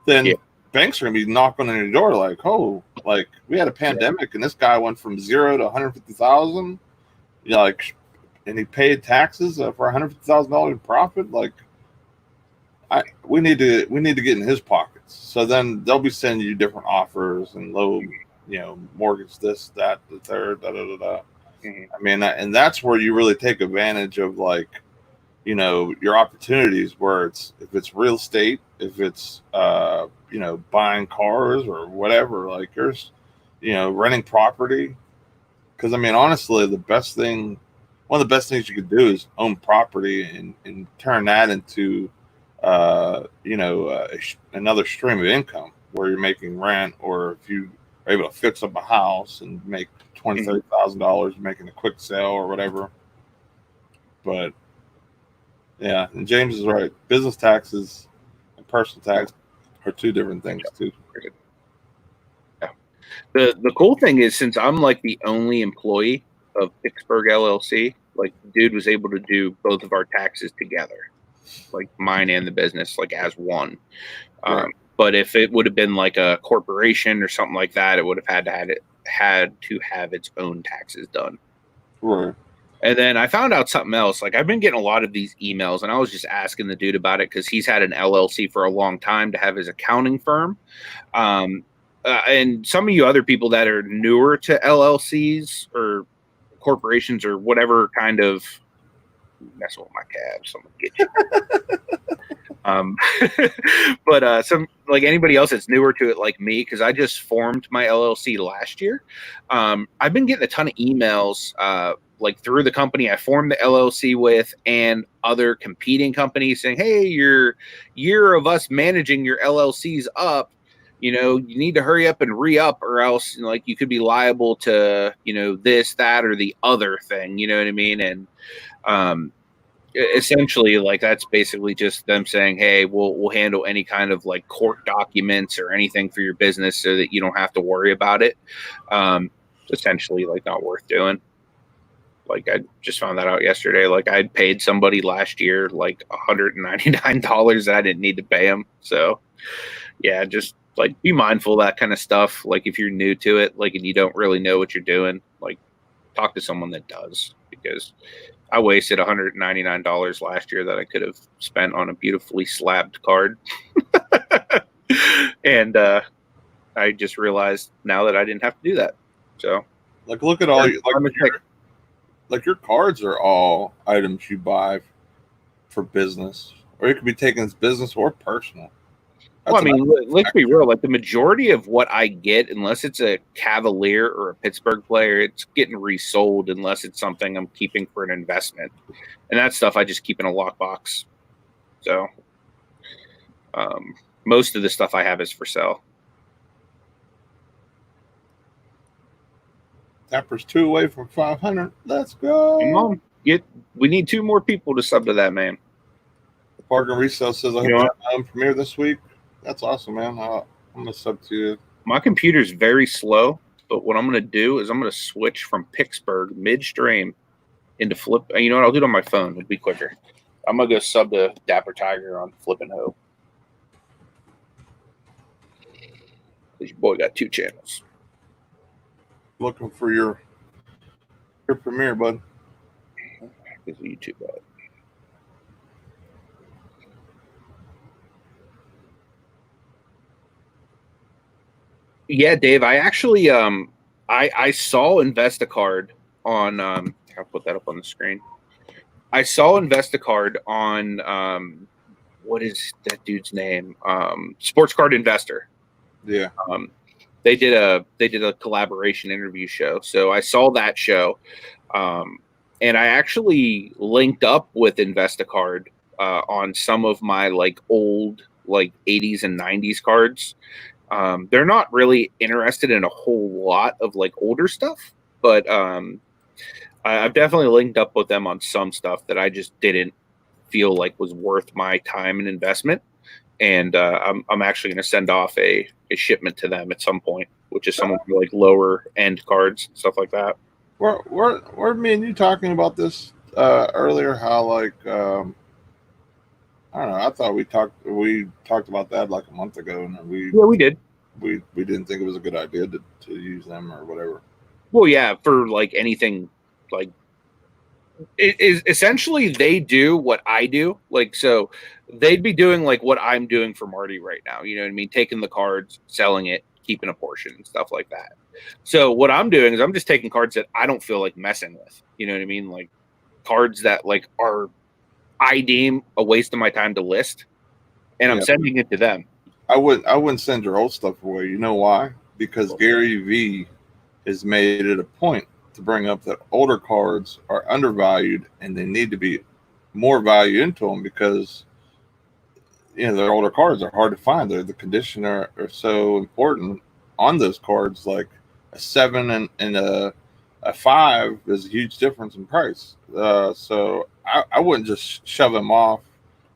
then banks are going to be knocking on your door. Like, oh, like we had a pandemic and this guy went from 0 to 150,000. You know, like. And he paid taxes for $150,000 in profit. Like, we need to get in his pockets. So then they'll be sending you different offers and low, you know, mortgage this, that, the third, da da da da. I mean, and that's where you really take advantage of like, you know, your opportunities. Where if it's real estate, if it's you know, buying cars or whatever. Like, there's, you know, renting property. Because I mean, honestly, one of the best things you could do is own property and turn that into, you know, another stream of income where you're making rent, or if you are able to fix up a house and make $20,000, $30,000 making a quick sale or whatever. But yeah, and James is right. Business taxes and personal tax are two different things too. Yeah. The cool thing is, since I'm like the only employee of Picksburgh LLC, like dude was able to do both of our taxes together, like mine and the business, like as one. But if it would have been like a corporation or something like that, it would have had to have its own taxes done. Right. And then I found out something else. Like, I've been getting a lot of these emails, and I was just asking the dude about it because he's had an LLC for a long time to have his accounting firm. And some of you other people that are newer to LLCs or corporations or whatever kind of messing with my calves, I'm gonna get you. But some, like anybody else that's newer to it like me, because I just formed my LLC last year, I've been getting a ton of emails like through the company I formed the LLC with and other competing companies saying, hey, your year of us managing your LLC's up. You know, you need to hurry up and re-up, or else, you know, like, you could be liable to, you know, this, that, or the other thing. You know what I mean? And essentially, like, that's basically just them saying, hey, we'll handle any kind of like court documents or anything for your business so that you don't have to worry about it. Essentially, like, not worth doing. Like, I just found that out yesterday. Like, I'd paid somebody last year like $199 that I didn't need to pay them. So yeah, just like be mindful of that kind of stuff. Like if you're new to it, like and you don't really know what you're doing, like talk to someone that does, because I wasted $199 last year that I could have spent on a beautifully slabbed card. And I just realized now that I didn't have to do that. So like, look at all like your cards are all items you buy for business, or it could be taken as business or personal. Well, I mean, let's be real. Like the majority of what I get, unless it's a Cavalier or a Pittsburgh player, it's getting resold unless it's something I'm keeping for an investment. And that stuff I just keep in a lockbox. So most of the stuff I have is for sale. Tapper's 2 away from 500. Let's go. Come on. We need 2 more people to sub to that, man. Park and Resale says, I hope you have my own premiere this week. That's awesome, man. I'm going to sub to you. My computer's very slow, but what I'm going to do is I'm going to switch from Picksburgh midstream into Flip. You know what? I'll do it on my phone. It'll be quicker. I'm going to go sub to Dapper Tiger on Flippin Hope. Because your boy got 2 channels. Looking for your premiere, bud. Is YouTube at? Yeah, Dave. I actually I saw Investacard on I'll put that up on the screen. I saw Investacard on what is that dude's name? Sports Card Investor. Yeah. They did a collaboration interview show. So I saw that show. And I actually linked up with Investacard on some of my like old like 80s and 90s cards. They're not really interested in a whole lot of like older stuff, but I've definitely linked up with them on some stuff that I just didn't feel like was worth my time and investment. And I'm actually going to send off a shipment to them at some point, which is some of the like lower end cards and stuff like that. Were me and you talking about this earlier? How like I don't know. I thought we talked about that like a month ago, and we did. We didn't think it was a good idea to use them or whatever. Well, yeah, for like anything, like it is essentially they do what I do. Like so, they'd be doing like what I'm doing for Marty right now. You know what I mean? Taking the cards, selling it, keeping a portion, and stuff like that. So what I'm doing is I'm just taking cards that I don't feel like messing with. You know what I mean? Like cards that like I deem a waste of my time to list, and I'm sending it to them. I wouldn't send your old stuff away. You know why? Because Gary V has made it a point to bring up that older cards are undervalued and they need to be more value into them because their older cards are hard to find. The condition are so important on those cards. Like a 7 and a 5 is a huge difference in price. So I wouldn't just shove them off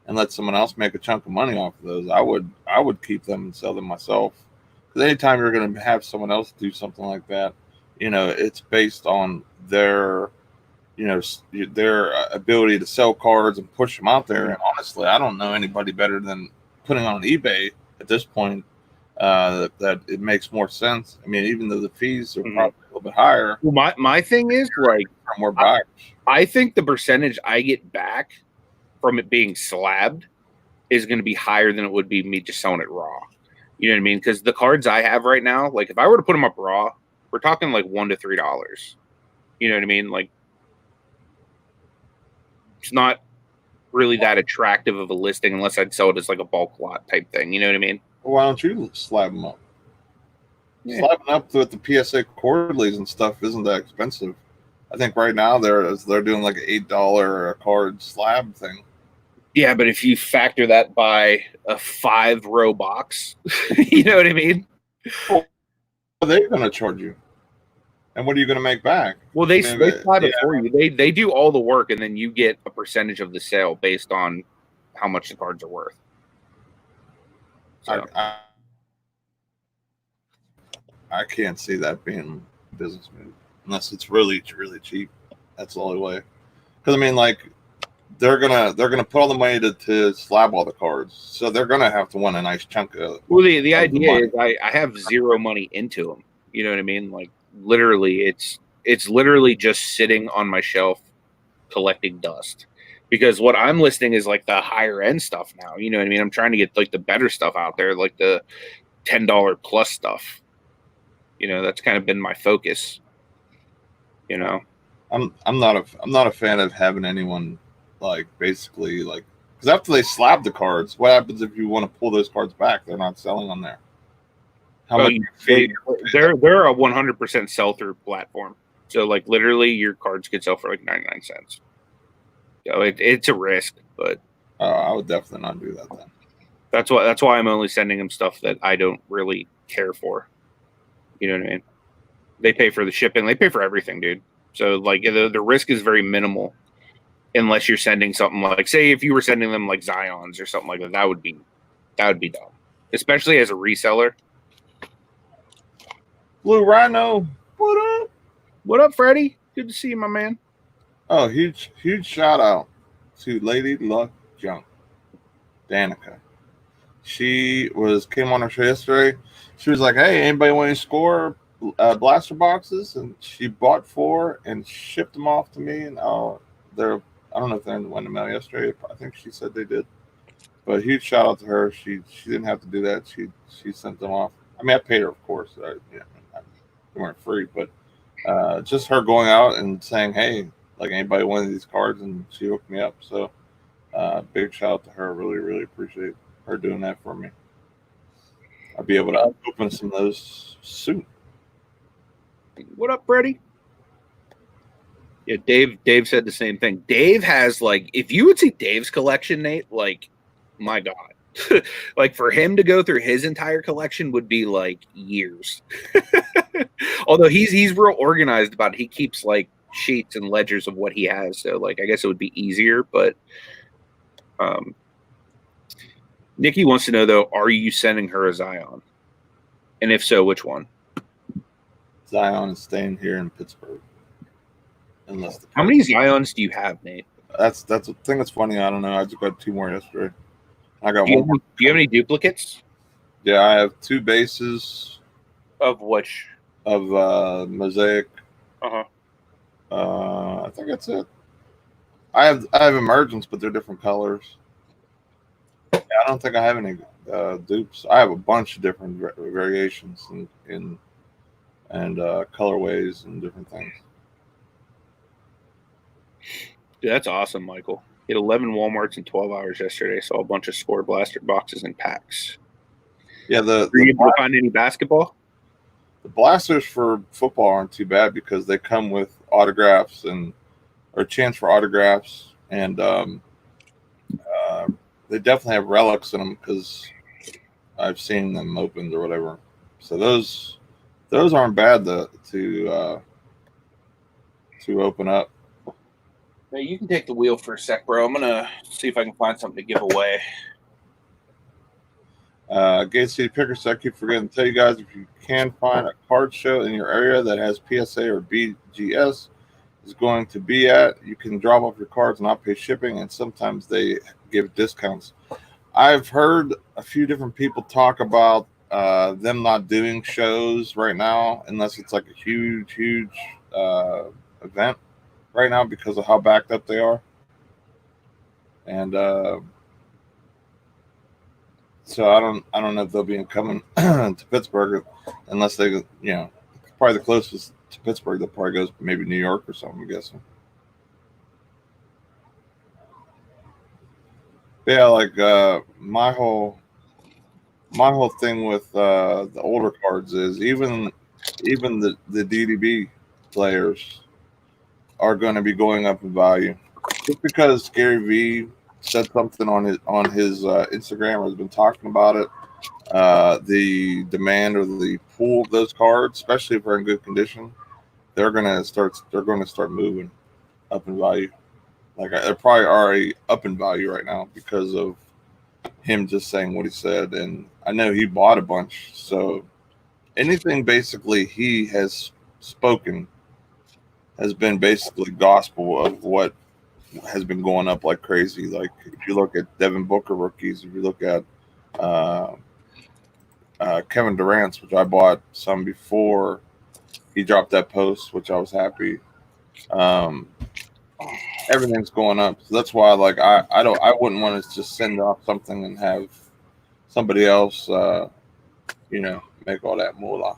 and let someone else make a chunk of money off of those. I would keep them and sell them myself. Because anytime you're going to have someone else do something like that, it's based on their ability to sell cards and push them out there. And honestly, I don't know anybody better than putting on eBay at this point. That it makes more sense. I mean, even though the fees are probably a little bit higher. Well, my thing is like more buyers. I think the percentage I get back from it being slabbed is going to be higher than it would be me just selling it raw. You know what I mean? Because the cards I have right now, like if I were to put them up raw, we're talking like $1 to $3. You know what I mean? Like it's not really that attractive of a listing unless I'd sell it as like a bulk lot type thing. You know what I mean? Well, why don't you slab them up? Yeah. Slabbing up with the PSA quarterlies and stuff isn't that expensive. I think right now they're doing like an $8 a card slab thing. Yeah, but if you factor that by a 5-row box, you know what I mean? Well, they're going to charge you. And what are you going to make back? Well, they slab it for you. They do all the work, and then you get a percentage of the sale based on how much the cards are worth. So. I can't see that being a business move unless it's really, really cheap. That's the only way. Because I mean, like they're gonna put all the money to slab all the cards, so they're gonna have to win a nice chunk of. Well, the of idea the is I have zero money into them. You know what I mean? Like literally, it's literally just sitting on my shelf collecting dust. Because what I'm listing is like the higher end stuff now. You know what I mean? I'm trying to get like the better stuff out there, like the $10 plus stuff. You know, that's kind of been my focus. You know, I'm not a fan of having anyone like basically like, because after they slab the cards, what happens if you want to pull those cards back? They're not selling on there. How much fee? they're a 100% sell through platform. So like literally, your cards could sell for like 99 cents. So it's a risk, but I would definitely not do that then. that's why I'm only sending them stuff that I don't really care for. You know what I mean? They pay for the shipping, they pay for everything, dude. So like the risk is very minimal, unless you're sending something like, say, if you were sending them like Zions or something like that, that would be dumb, especially as a reseller. Blue Rhino, what up? What up, Freddie? Good to see you, my man. Oh, huge shout out to Lady Luck Junk, Danica. She came on our show yesterday. She was like, "Hey, anybody want to score blaster boxes?" And she bought 4 and shipped them off to me. And they're, I don't know if they went in the mail yesterday. I think she said they did. But huge shout out to her. She didn't have to do that. She sent them off. I mean, I paid her, of course. They weren't free, but just her going out and saying, "Hey, like anybody wanted these cards," and she hooked me up. So big shout out to her. Really, really appreciate her doing that for me. I'll be able to open some of those soon. What up, Freddie? Yeah, Dave said the same thing. Dave has like, if you would see Dave's collection, Nate, like, my God. Like for him to go through his entire collection would be like years. Although he's real organized about it. He keeps like sheets and ledgers of what he has. So like I guess it would be easier, but Nikki wants to know though, are you sending her a Zion? And if so, which one? Zion is staying here in Pittsburgh. Unless how many Zions do you have, Nate? That's the thing that's funny. I don't know. I just got 2 more yesterday. I got one. more. Do you have any duplicates? Yeah, I have 2 bases. Of which? Of Mosaic. Uh-huh. I think that's it. I have emergence, but they're different colors. Yeah, I don't think I have any dupes. I have a bunch of different variations and colorways and different things. Dude, that's awesome, Michael. Hit 11 Walmarts in 12 hours yesterday. Saw a bunch of Score Blaster boxes and packs. Yeah, were you able to find any basketball? The blasters for football aren't too bad because they come with autographs or chance for autographs, and they definitely have relics in them because I've seen them opened or whatever. So those aren't bad to open up. Hey, you can take the wheel for a sec, bro. I'm gonna see if I can find something to give away. Gate City Pickers, I keep forgetting to tell you guys, if you can find a card show in your area that has PSA or BGS is going to be at, you can drop off your cards and not pay shipping, and sometimes they give discounts. I've heard a few different people talk about them not doing shows right now unless it's like a huge event right now because of how backed up they are. And so I don't know if they'll be coming to Pittsburgh unless they, probably the closest to Pittsburgh that probably goes maybe New York or something, I'm guessing. Yeah, like my whole thing with the older cards is even the DDB players are going to be going up in value just because Gary V said something on his Instagram or has been talking about it. The demand or the pool of those cards, especially if they're in good condition, they're going to start moving up in value. Like they're probably already up in value right now because of him just saying what he said. And I know he bought a bunch. So anything basically he has spoken has been basically gospel of what has been going up like crazy. Like if you look at Devin Booker rookies, if you look at Kevin Durant's, which I bought some before he dropped that post, which I was happy. Everything's going up, so that's why like I wouldn't want to just send off something and have somebody else make all that moolah.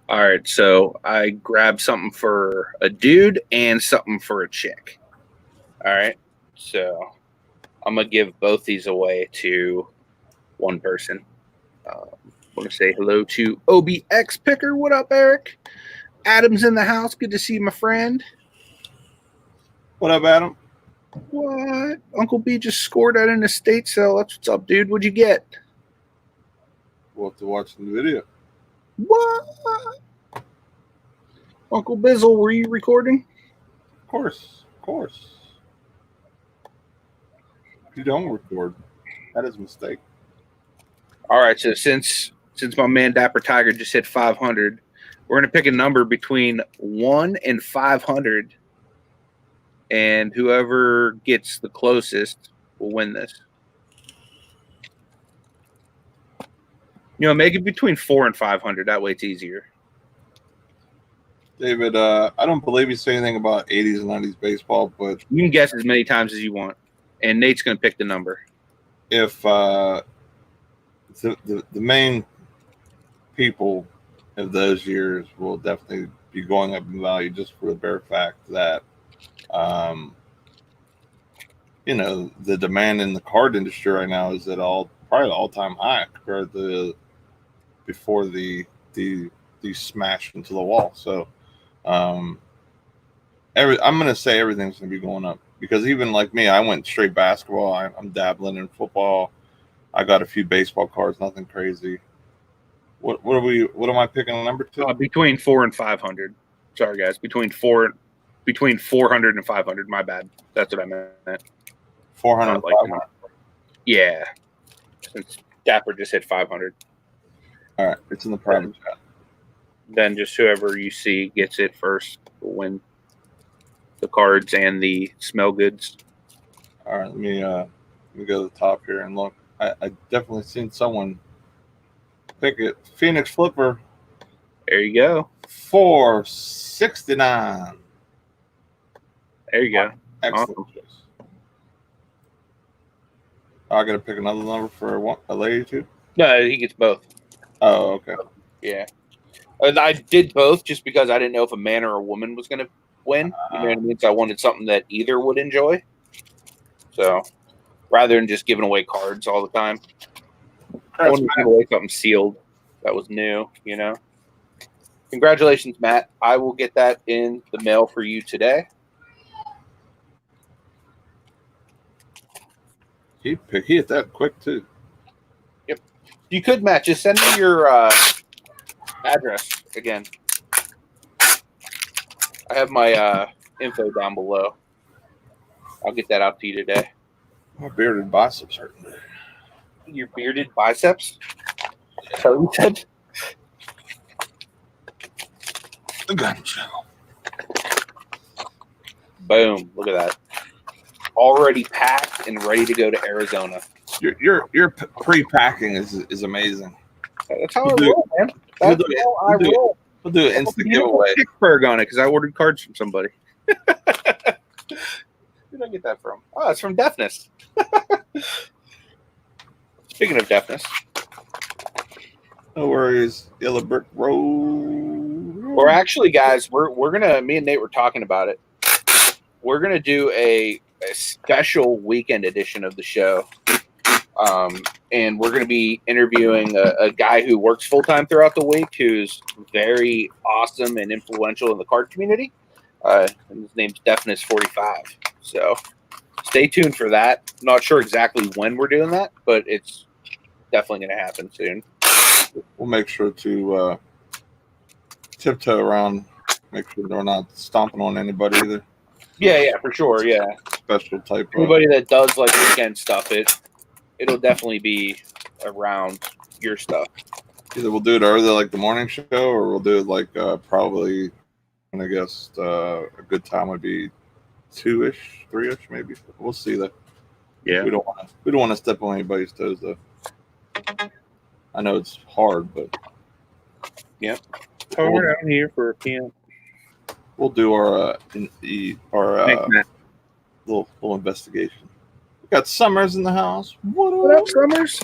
All right, so I grabbed something for a dude and something for a chick. All right, so I'm gonna give both these away to one person. I want to say hello to OBX Picker. What up, Eric? Adam's in the house. Good to see you, my friend. What up, Adam? What? Uncle B just scored at an estate sale. That's what's up, dude. What'd you get? We'll have to watch the video. What? Uncle Bizzle, were you recording? Of course. If you don't record, that is a mistake. All right, so since my man Dapper Tiger just hit 500, we're gonna pick a number between 1 and 500, and whoever gets the closest will win this. Make it between 4 and 500. That way, it's easier. David, I don't believe you say anything about 80s and 90s baseball, but You can guess as many times as you want, and Nate's gonna pick the number. if the main people of those years will definitely be going up in value just for the bare fact that the demand in the card industry right now is at probably all-time high compared to before the smash into the wall. So I'm going to say everything's going to be going up, because even like me, I went straight basketball. I'm dabbling in football. I got a few baseball cards, nothing crazy. What am I picking a number to? Between 4 and 500. Sorry, guys. Between 400 and 500. My bad. That's what I meant. 400 and 500. Yeah. Since Dapper just hit 500. All right. It's in the private chat. Then just whoever you see gets it first will win the cards and the smell goods. All right. Let me go to the top here and look. I definitely seen someone pick it. Phoenix Flipper. There you go. 469. There you go. Excellent Awesome. choice. I got to pick another number for a lady too? No, he gets both. Oh, okay. Yeah. And I did both just because I didn't know if a man or a woman was going to win. You know what I mean? So I wanted something that either would enjoy. So rather than just giving away cards all the time, I wanted to give away something sealed that was new, Congratulations, Matt. I will get that in the mail for you today. He hit that quick too. Yep. You could, Matt, just send me your address again. I have my info down below. I'll get that out to you today. My bearded biceps hurting. Your bearded biceps? So you said? The gun show. Boom! Look at that. Already packed and ready to go to Arizona. Your pre-packing is amazing. That's how I roll, man. That's how I roll. We'll do an instant giveaway. Picksburgh on it because I ordered cards from somebody. Where did I get that from? Oh, it's from Deafness. Speaking of Deafness. No worries. Yellow Brick Road. Or actually, guys, we're gonna. Me and Nate were talking about it. We're gonna do a special weekend edition of the show, and we're gonna be interviewing a guy who works full time throughout the week, who's very awesome and influential in the card community. And his name's Deafness45. So stay tuned for that. Not sure exactly when we're doing that, but it's definitely gonna happen soon. We'll make sure to tiptoe around, make sure they're not stomping on anybody either. Yeah, for sure. Yeah, special type. Anybody that does like weekend stuff, it'll definitely be around your stuff. Either we'll do it early, like the morning show, or we'll do it like probably. And I guess a good time would be 2-ish, 3-ish, maybe. We'll see that. Yeah. We don't want to step on anybody's toes, though. I know it's hard, but Yep. Hard out here for a PM. We'll do our little investigation. We got Summers in the house. What up, Summers?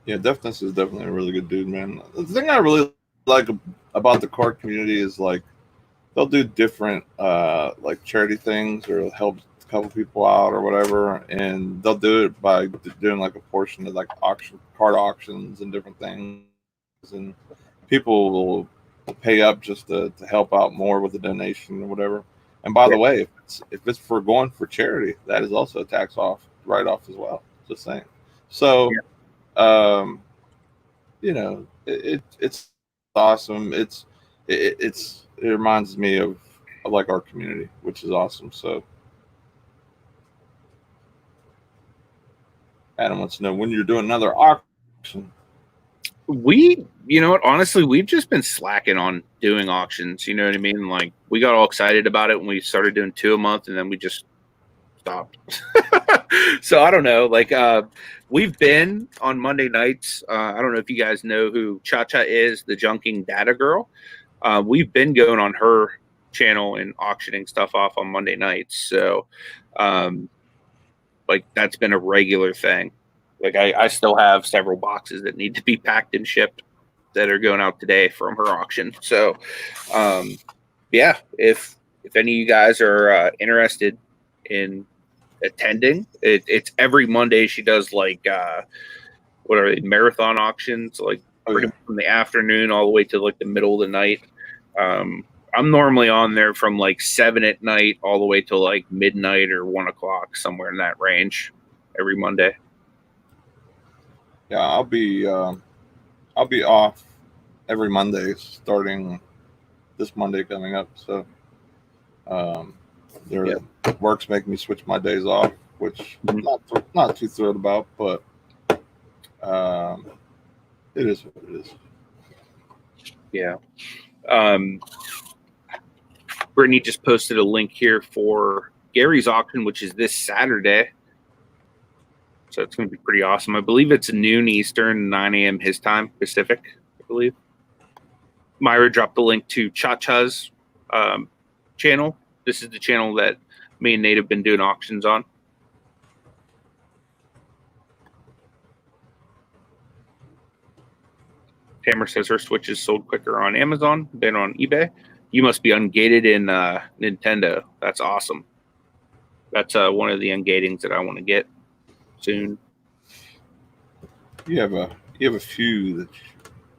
Yeah, Deafness is definitely a really good dude, man. The thing I really like about the card community is like they'll do different like charity things or help a couple people out or whatever, and they'll do it by doing like a portion of like card auctions and different things, and people will pay up just to help out more with the donation or whatever. And by the way, if it's for going for charity, that is also a tax write off as well. Just saying. So, you know, it's awesome. It reminds me of like our community, which is awesome. So, Adam wants to know when you're doing another auction. You know what, honestly, we've just been slacking on doing auctions. You know what I mean? Like, we got all excited about it when we started doing 2 a month, and then we just stopped. So I don't know. Like, we've been on Monday nights. I don't know if you guys know who Cha-Cha is, the junking data girl. We've been going on her channel and auctioning stuff off on Monday nights. So, like, that's been a regular thing. Like, I still have several boxes that need to be packed and shipped that are going out today from her auction. So, yeah, if any of you guys are interested in attending, it's every Monday. She does like what are they, marathon auctions, like from the afternoon all the way to like the middle of the night. I'm normally on there from like 7 at night all the way till like midnight or 1 o'clock, somewhere in that range, every Monday. Yeah, I'll be off every Monday starting this Monday coming up. So, work's making me switch my days off, which I'm not too thrilled about, but it is what it is. Yeah. Brittany just posted a link here for Gary's auction, which is this Saturday. So it's going to be pretty awesome. I believe it's noon Eastern, 9 a.m. his time, Pacific, I believe. Myra dropped the link to Cha-Cha's channel. This is the channel that me and Nate have been doing auctions on. Tamara says her Switch is sold quicker on Amazon than on eBay. You must be ungated in Nintendo. That's awesome. That's one of the ungatings that I want to get soon. You have a few that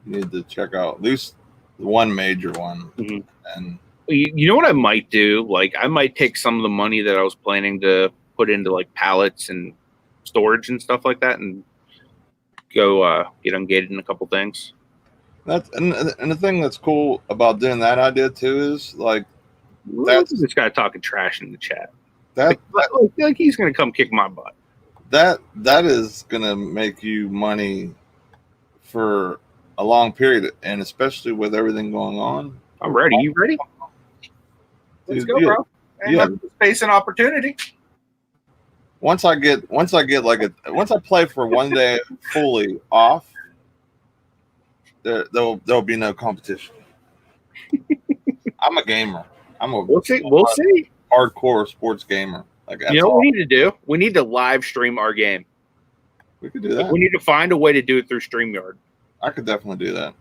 you need to check out. At least one major one. Mm-hmm. And you know what I might do? Like, I might take some of the money that I was planning to put into like pallets and storage and stuff like that, and go get ungated in a couple things. And the thing that's cool about doing that idea too is like that's this guy talking trash in the chat. That like he's gonna come kick my butt. That is gonna make you money for a long period, and especially with everything going on. I'm ready. You ready? Let's go, bro. And space and opportunity. Once I play for one day fully off, there'll be no competition. I'm a gamer. We'll see. Hardcore sports gamer. Like, you know what we need to do? We need to live stream our game. We could do that. We need to find a way to do it through StreamYard. I could definitely do that.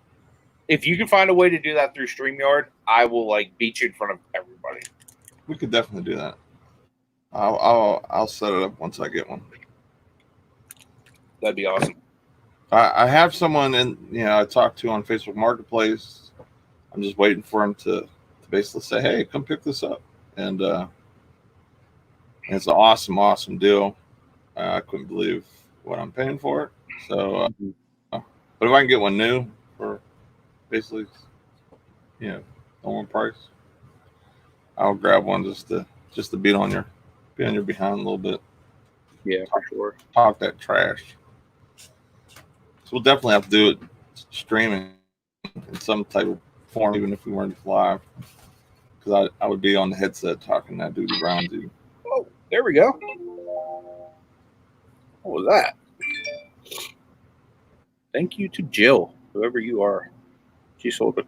If you can find a way to do that through StreamYard, I will like beat you in front of everybody. We could definitely do that. I'll set it up once I get one. That'd be awesome. I have someone I talked to on Facebook Marketplace. I'm just waiting for him to basically say, "Hey, come pick this up," and it's an awesome deal. I couldn't believe what I'm paying for it. So, but if I can get one new for basically, normal price, I'll grab one just to be on your behind a little bit. Yeah, for sure. Talk that trash. So we'll definitely have to do it streaming in some type of form, even if we weren't live. because I would be on the headset talking that dude around you. Oh, there we go. What was that? Thank you to Jill, whoever you are. She sold it.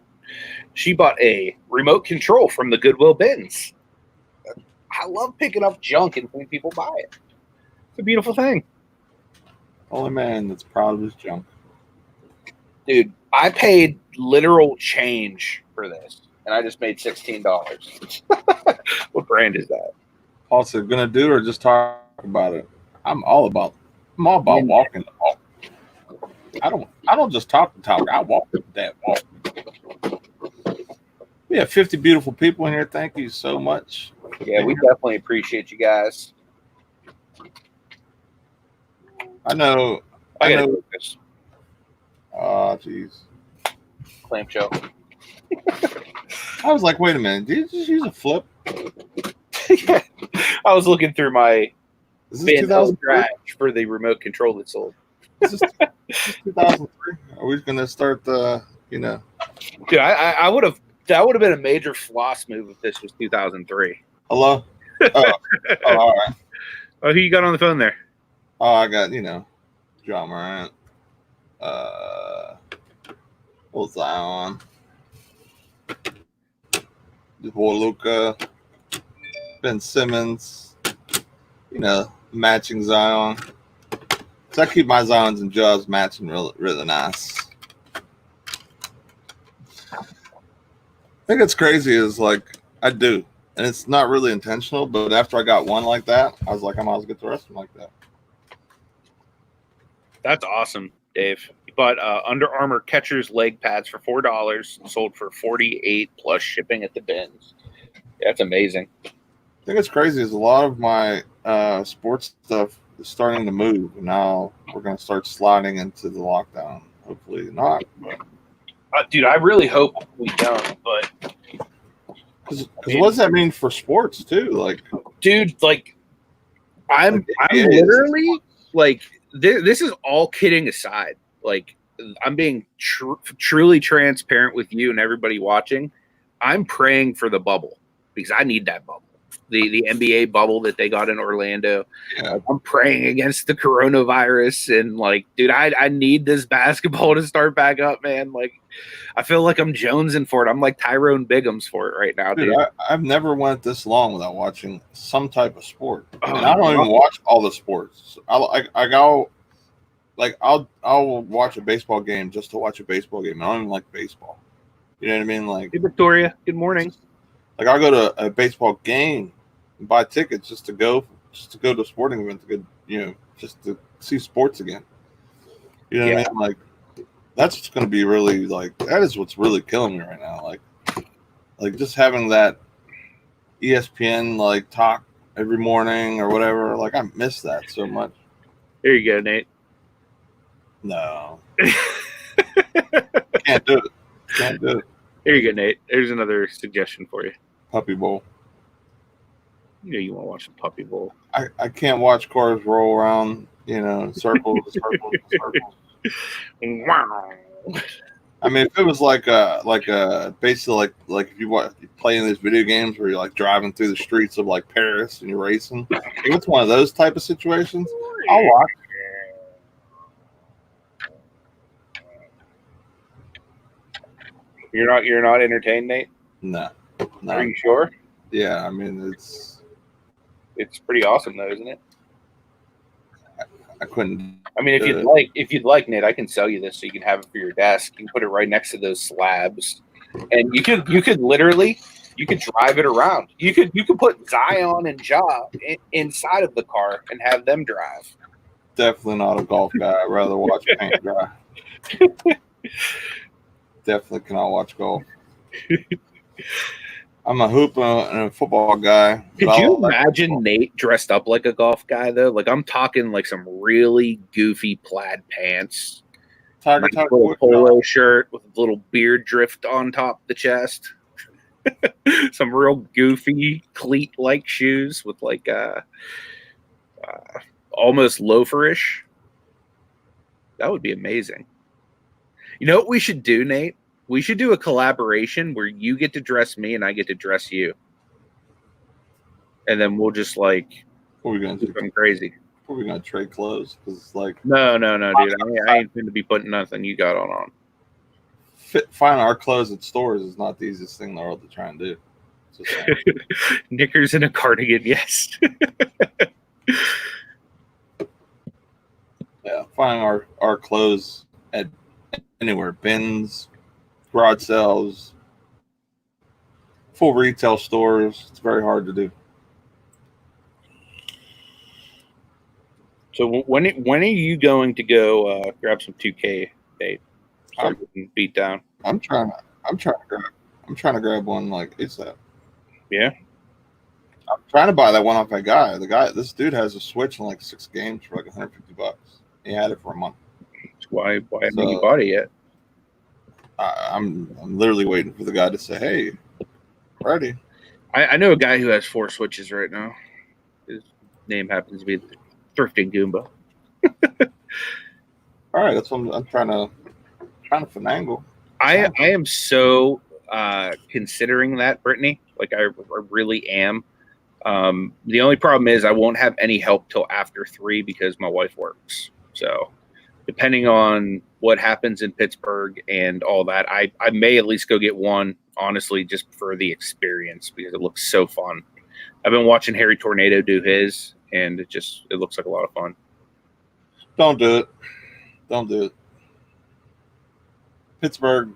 She bought a remote control from the Goodwill bins. I love picking up junk and when people buy it. It's a beautiful thing. Only man that's proud of his junk. Dude, I paid literal change for this, and I just made $16. What brand is that? Also, gonna do it or just talk about it? I'm all about walking the walk. I don't just talk the talk. I walk that walk. We have 50 beautiful people in here. Thank you so much. Yeah, we definitely appreciate you guys. I know. Focus. Oh, jeez. Clamshell. I was like, wait a minute. Did you just use a flip? Yeah. I was looking through my Is this bin 2003? trash for the remote control that sold. Is this 2003? Are we going to start the, Dude, I would have. That would have been a major floss move if this was 2003. Hello? Oh, all right. Oh, who you got on the phone there? Oh, I got, John Morant. Old Zion. Luka. Ben Simmons. Matching Zion. So I keep my Zions and Jaws matching really, really nice. I think it's crazy is like I do, and it's not really intentional. But after I got one like that, I was like, I might as well get the rest of them like that. That's awesome, Dave. You bought Under Armour catcher's leg pads for $4 and sold for $48 plus shipping at the bins. That's amazing. I think it's crazy is a lot of my sports stuff is starting to move. And now we're going to start sliding into the lockdown. Hopefully not. But. Dude, I really hope we don't. But because what does that mean for sports too? Like, dude, like I'm literally like this is all kidding aside. Like I'm being truly transparent with you and everybody watching. I'm praying for the bubble because I need that bubble. The NBA bubble that they got in Orlando. Yeah. I'm praying against the coronavirus and like, dude, I need this basketball to start back up, man. Like, I feel like I'm jonesing for it. I'm like Tyrone Biggums for it right now, dude. I've never went this long without watching some type of sport, and I don't even watch all the sports. I'll watch a baseball game just to watch a baseball game. I don't even like baseball. You know what I mean? Like, hey, Victoria, good morning. Like I'll go to a baseball game and buy tickets just to go to a sporting event to go, just to see sports again. You know what I mean? Like that's what's going to be really like that is what's really killing me right now. Like just having that ESPN like talk every morning or whatever. Like I miss that so much. There you go, Nate. No, can't do it. Can't do it. There you go, Nate. There's another suggestion for you. Puppy Bowl. You want to watch the Puppy Bowl. I can't watch cars roll around, circles. Wow. I mean, if it was like basically like if you play in these video games where you're like driving through the streets of like Paris and you're racing, if it's one of those type of situations, I'll watch. You're not entertained, Nate? No. Are you sure? Yeah, I mean it's pretty awesome though, isn't it? I couldn't. I mean, if you'd like, Nate, I can sell you this so you can have it for your desk. You can put it right next to those slabs, and you could literally drive it around. You could put Zion and Ja inside of the car and have them drive. Definitely not a golf guy. I'd rather watch paint dry. Definitely cannot watch golf. I'm a hooper and a football guy. Could you imagine Nate dressed up like a golf guy though? Like I'm talking like some really goofy plaid pants, little polo shirt with a little beard drift on top of the chest, some real goofy cleat-like shoes with like almost loaferish. That would be amazing. You know what we should do, Nate? We should do a collaboration where you get to dress me and I get to dress you. And then we'll just like What are we gonna do? something crazy. What are we gonna trade clothes? Because it's like No, dude. I ain't going to be putting nothing you got on. finding our clothes at stores is not the easiest thing in the world to try and do. Knickers and a cardigan, yes. Yeah, finding our clothes at anywhere, bins, garage sales, full retail stores. It's very hard to do. So when are you going to go grab some 2K date? Start getting beat down. I'm trying to grab one like ASAP. Yeah. I'm trying to buy that one off that guy. This dude has a Switch and like 6 games for like $150. He had it for a month. Why haven't you bought it yet? I'm literally waiting for the guy to say, "Hey, ready." I know a guy who has 4 Switches right now. His name happens to be Thrifting Goomba. All right, that's what I'm trying to finagle. I am so considering that, Brittany. Like I really am. The only problem is I won't have any help till after 3 because my wife works. So depending on what happens in Pittsburgh and all that, I may at least go get one, honestly, just for the experience because it looks so fun. I've been watching Harry Tornado do his, and it looks like a lot of fun. Don't do it. Don't do it. Pittsburgh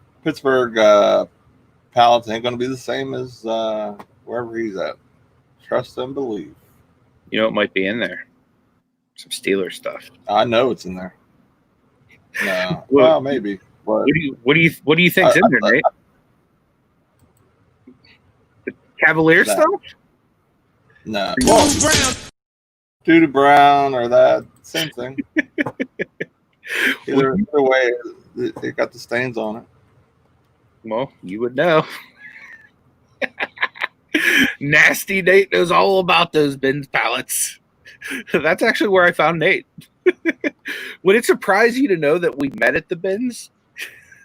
pallets ain't going to be the same as wherever he's at. Trust and believe. You know what might be in there? Some Steelers stuff. I know it's in there. No, well, maybe. But what do you think's in there, Nate? The Cavalier stuff? No. Dude Brown or that same thing. Either way, it got the stains on it. Well, you would know. Nasty Nate knows all about those bins pallets. That's actually where I found Nate. Would it surprise you to know that we met at the bins?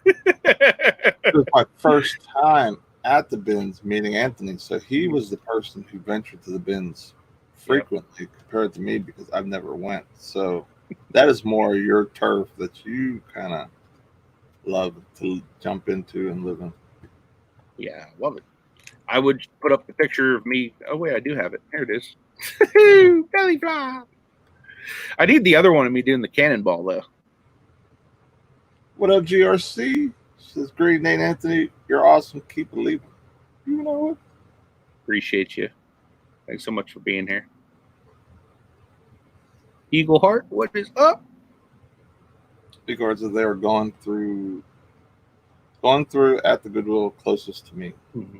It was my first time at the bins meeting Anthony. So he was the person who ventured to the bins frequently compared to me because I've never went. So that is more your turf that you kind of love to jump into and live in. Yeah, love it. I would put up the picture of me. Oh, wait, I do have it. Here it is. Belly flop. I need the other one of me doing the cannonball, though. What up, GRC? Says, great, Nate Anthony. You're awesome. Keep believing. You know what? Appreciate you. Thanks so much for being here. Eagle Heart, what is up? Because they were going through at the Goodwill closest to me. Mm-hmm.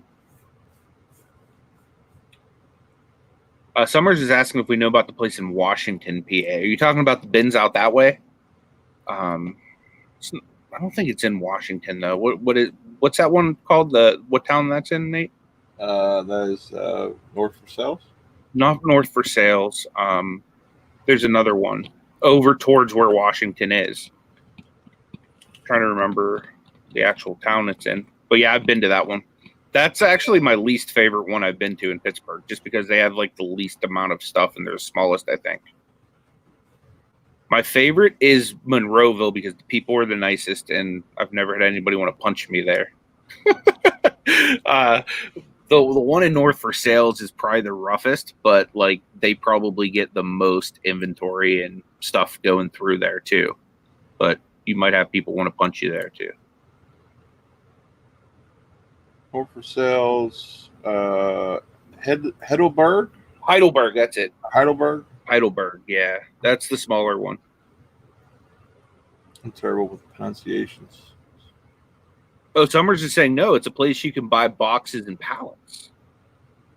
Summers is asking if we know about the place in Washington, PA. Are you talking about the bins out that way? I don't think it's in Washington though. What's that one called? What town that's in, Nate? That is North for Sales. Not North for Sales. There's another one over towards where Washington is. I'm trying to remember the actual town it's in, but yeah, I've been to that one. That's actually my least favorite one I've been to in Pittsburgh, just because they have like the least amount of stuff and they're the smallest, I think. My favorite is Monroeville because the people are the nicest, and I've never had anybody want to punch me there. The one in North for Sales is probably the roughest, but like they probably get the most inventory and stuff going through there too. But you might have people want to punch you there too. North for Sales, Heidelberg, that's it. Heidelberg, yeah, that's the smaller one. I'm terrible with pronunciations. Oh, Summers is saying no, it's a place you can buy boxes and pallets.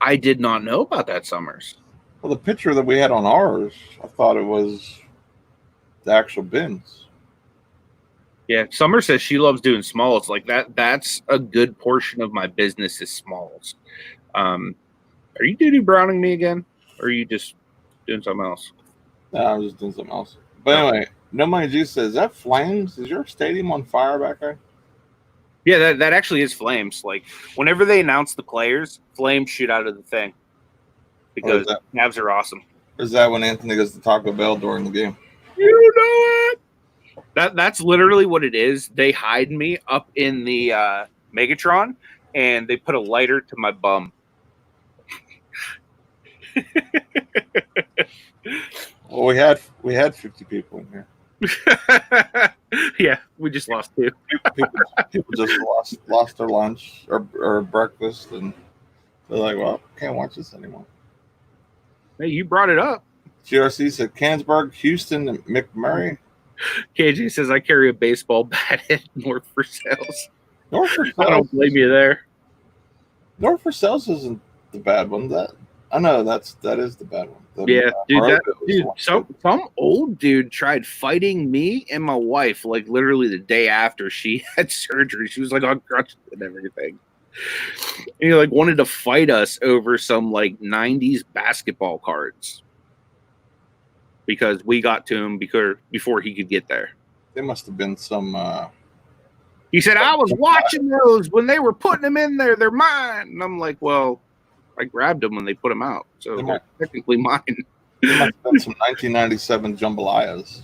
I did not know about that, Summers. Well, the picture that we had on ours, I thought it was the actual bins. Yeah, Summer says she loves doing smalls. Like that's a good portion of my business is smalls. Are you doo-doo browning me again? Or are you just doing something else? No, I'm just doing something else. But anyway, No Money Juice says, is that flames? Is your stadium on fire back there? Yeah, that actually is flames. Like whenever they announce the players, flames shoot out of the thing because Cavs are awesome. Or is that when Anthony goes to Taco Bell during the game? You know it. That's literally what it is. They hide me up in the Megatron, and they put a lighter to my bum. Well, we had 50 people in here. Yeah, we just lost 2. People just lost their lunch or breakfast, and they're like, "Well, can't watch this anymore." Hey, you brought it up. GRC said Canonsburg, Houston, and McMurray. KJ says I carry a baseball bat at North for Sales. North for Sales. I don't blame you there. North for Sales isn't the bad one. That is the bad one. Some old dude tried fighting me and my wife like literally the day after she had surgery. She was like on crutches and everything. And he like wanted to fight us over some like 90s basketball cards because we got to him before he could get there. There must have been some. He said, I was watching those when they were putting them in there. They're mine. And I'm like, well, I grabbed them when they put them out. So they're technically mine. There must have been some 1997 jambalayas.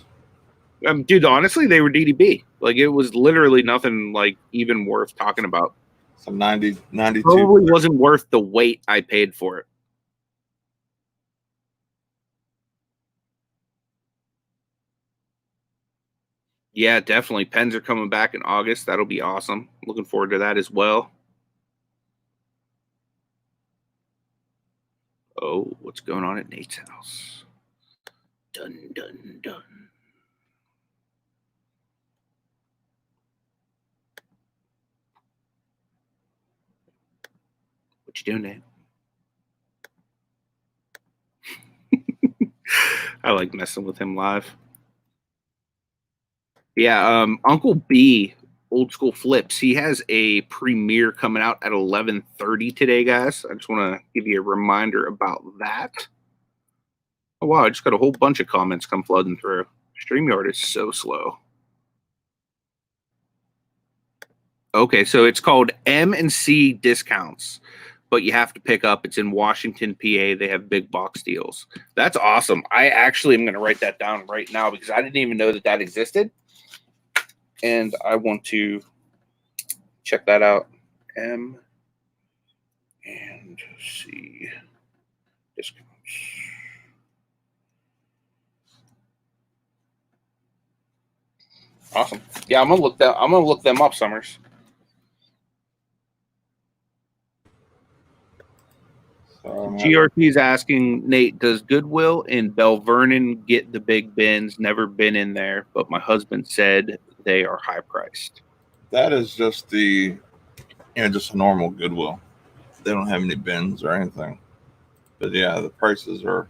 Dude, honestly, they were DDB. Like, it was literally nothing, like, even worth talking about. Some 92. Probably wasn't worth the weight I paid for it. Yeah, definitely. Pens are coming back in August. That'll be awesome. Looking forward to that as well. Oh, what's going on at Nate's house? Dun, dun, dun. What you doing, Nate? I like messing with him live. Yeah, Uncle B, Old School Flips, he has a premiere coming out at 11:30 today, guys. I just want to give you a reminder about that. Oh, wow, I just got a whole bunch of comments come flooding through. StreamYard is so slow. Okay, so it's called M&C Discounts, but you have to pick up. It's in Washington, PA. They have big box deals. That's awesome. I actually am going to write that down right now because I didn't even know that existed. And I want to check that out. M and C discounts. Awesome. Yeah, I'm gonna look them up, Summers. GRP is asking Nate, does Goodwill in Bell Vernon get the big bins? Never been in there, but my husband said they are high priced. That is just just a normal Goodwill. They don't have any bins or anything. But yeah, the prices are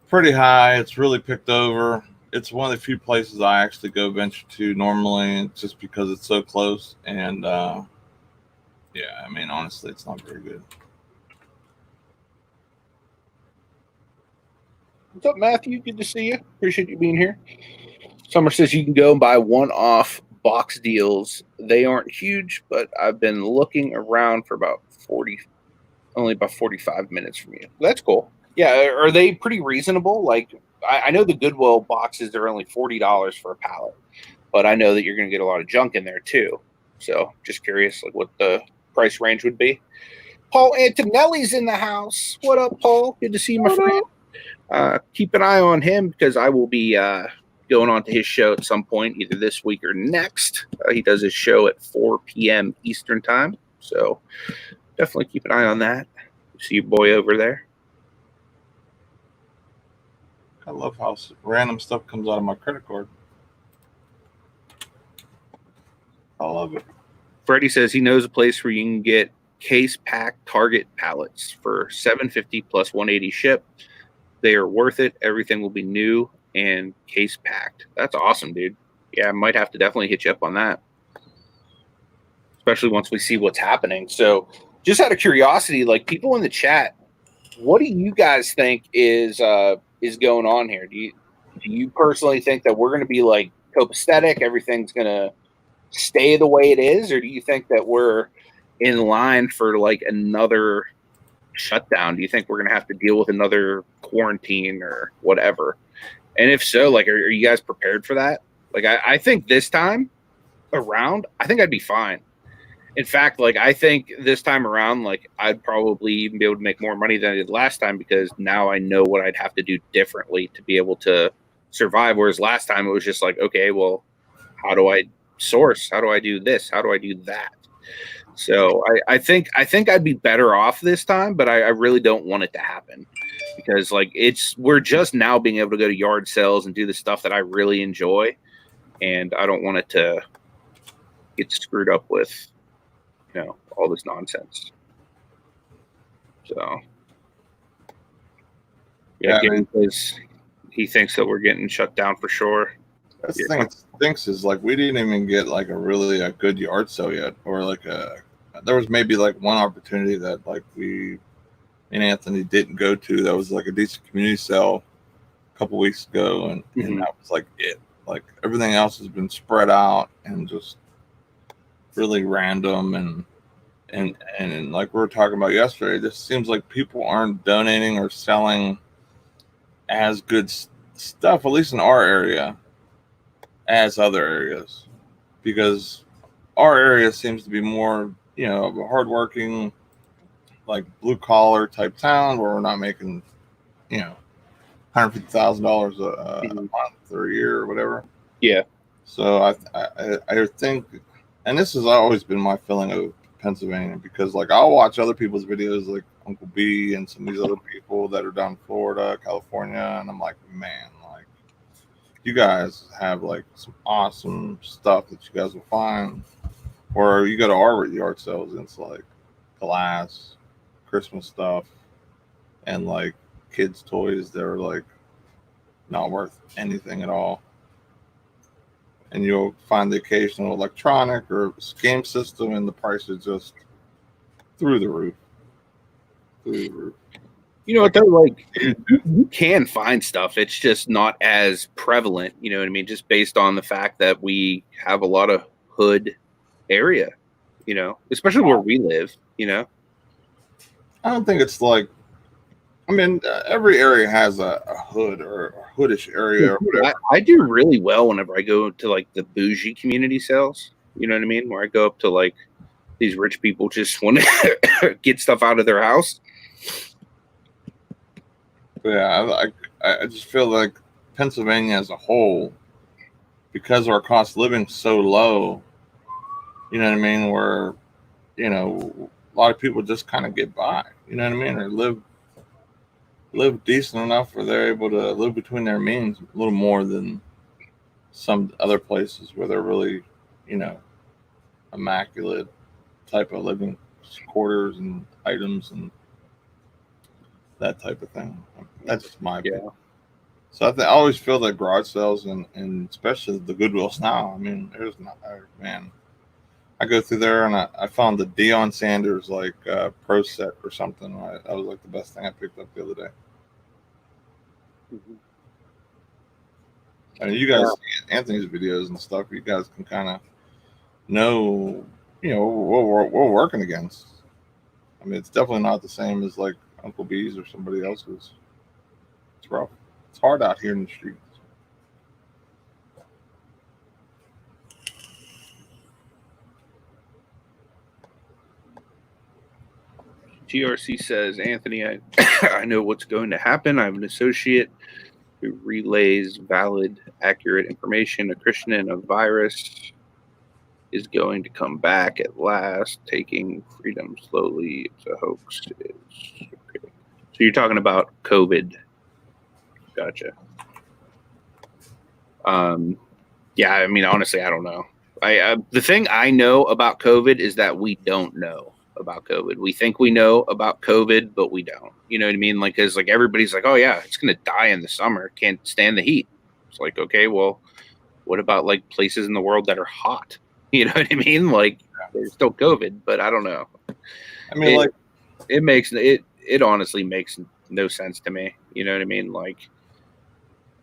pretty high. It's really picked over. It's one of the few places I actually go venture to normally, just because it's so close. And yeah, I mean, honestly, it's not very good. What's up, Matthew? Good to see you. Appreciate you being here. Summer says you can go and buy one-off box deals. They aren't huge, but I've been looking around for about 45 minutes from you. That's cool. Yeah, are they pretty reasonable? Like, I know the Goodwill boxes are only $40 for a pallet, but I know that you're going to get a lot of junk in there too. So just curious, like what the price range would be. Paul Antonelli's in the house. What up, Paul? Good to see you, my friend. Keep an eye on him because I will be going on to his show at some point, either this week or next. He does his show at 4 p.m. Eastern time. So definitely keep an eye on that. See your boy over there. I love how random stuff comes out of my credit card. I love it. Freddie says he knows a place where you can get case packed Target pallets for $750 plus $180 ship. They are worth it. Everything will be new and case packed. That's awesome, dude. Yeah, I might have to definitely hit you up on that, especially once we see what's happening. So just out of curiosity, like people in the chat, what do you guys think is going on here? Do you personally think that we're going to be like copacetic? Everything's going to stay the way it is, or do you think that we're in line for like another shutdown? Do you think we're going to have to deal with another quarantine or whatever? And if so, like, are you guys prepared for that? Like, I think this time around, I think I'd be fine. In fact, like, I think this time around, like, I'd probably even be able to make more money than I did last time, because now I know what I'd have to do differently to be able to survive. Whereas last time it was just like, okay, well, how do I source? How do I do this? How do I do that? So I think I'd be better off this time, but I really don't want it to happen, because like we're just now being able to go to yard sales and do the stuff that I really enjoy, and I don't want it to get screwed up with, all this nonsense. So yeah, because he thinks that we're getting shut down for sure. That's the thing that stinks is like we didn't even get like a good yard sale yet, or like there was maybe like one opportunity that like me and Anthony didn't go to. That was like a decent community sale a couple weeks ago, and that was like it. Like everything else has been spread out and just really random, and like we were talking about yesterday, it just seems like people aren't donating or selling as good stuff, at least in our area, as other areas, because our area seems to be more, of a hardworking, like blue collar type town where we're not making, $150,000 a month or a year or whatever. Yeah. So I think, and this has always been my feeling of Pennsylvania, because like I'll watch other people's videos, like Uncle B and some of these other people that are down in Florida, California, and I'm like, man, like you guys have like some awesome stuff that you guys will find. Or you go to our yard sales and it's like glass, Christmas stuff, and like kids' toys that are like not worth anything at all. And you'll find the occasional electronic or game system, and the price is just through the roof. Through the roof. You know what though? Like you can find stuff. It's just not as prevalent. You know what I mean? Just based on the fact that we have a lot of hood area, especially where we live. I don't think it's like. I mean, every area has a hood or a hoodish area or whatever. I do really well whenever I go to like the bougie community sales. You know what I mean? Where I go up to like these rich people just want to get stuff out of their house. Yeah, I just feel like Pennsylvania as a whole, because our cost of living is so low, you know what I mean? Where, a lot of people just kind of get by, you know what I mean? Or live decent enough where they're able to live between their means a little more than some other places where they're really, immaculate type of living quarters and items and that type of thing. That's just my opinion. So I always feel that garage sales and especially the Goodwills now. I mean, there's not, man. I go through there and I found the Deion Sanders like pro set or something. That was like the best thing I picked up the other day. I mean, you guys see Anthony's videos and stuff. You guys can kind of know, what we're working against. I mean, it's definitely not the same as like Uncle B's or somebody else's. It's rough. It's hard out here in the streets. GRC says, Anthony, I know what's going to happen. I have an associate who relays valid, accurate information. A Christian and a virus is going to come back at last, taking freedom slowly. It's a hoax. Okay. So you're talking about COVID. Gotcha. Yeah, I mean, honestly, I don't know. The thing I know about COVID is that we don't know about COVID. We think we know about COVID, but we don't. You know what I mean? Like, cause like everybody's like, oh yeah, it's gonna die in the summer. Can't stand the heat. It's like, okay, well, what about like places in the world that are hot? You know what I mean? Like, there's still COVID, but I don't know. I mean, it honestly makes no sense to me. You know what I mean? Like,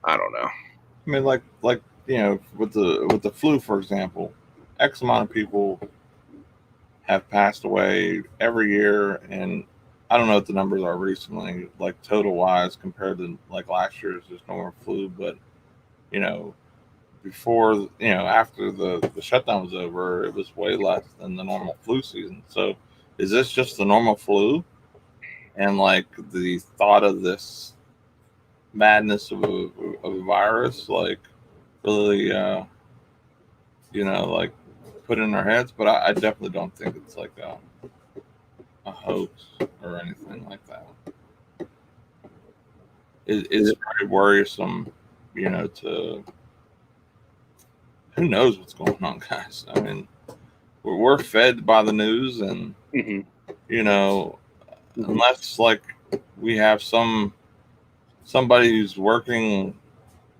I don't know. I mean, like with the flu, for example, X amount of people have passed away every year, and I don't know what the numbers are recently, like total wise compared to like last year's just normal flu, but you know, before after the shutdown was over, it was way less than the normal flu season. So is this just the normal flu? And like the thought of this madness of a virus, like really, like put in our heads. But I definitely don't think it's like a hoax or anything like that. It's very worrisome, to who knows what's going on, guys. I mean, we're fed by the news, and Mm-hmm. unless like we have somebody who's working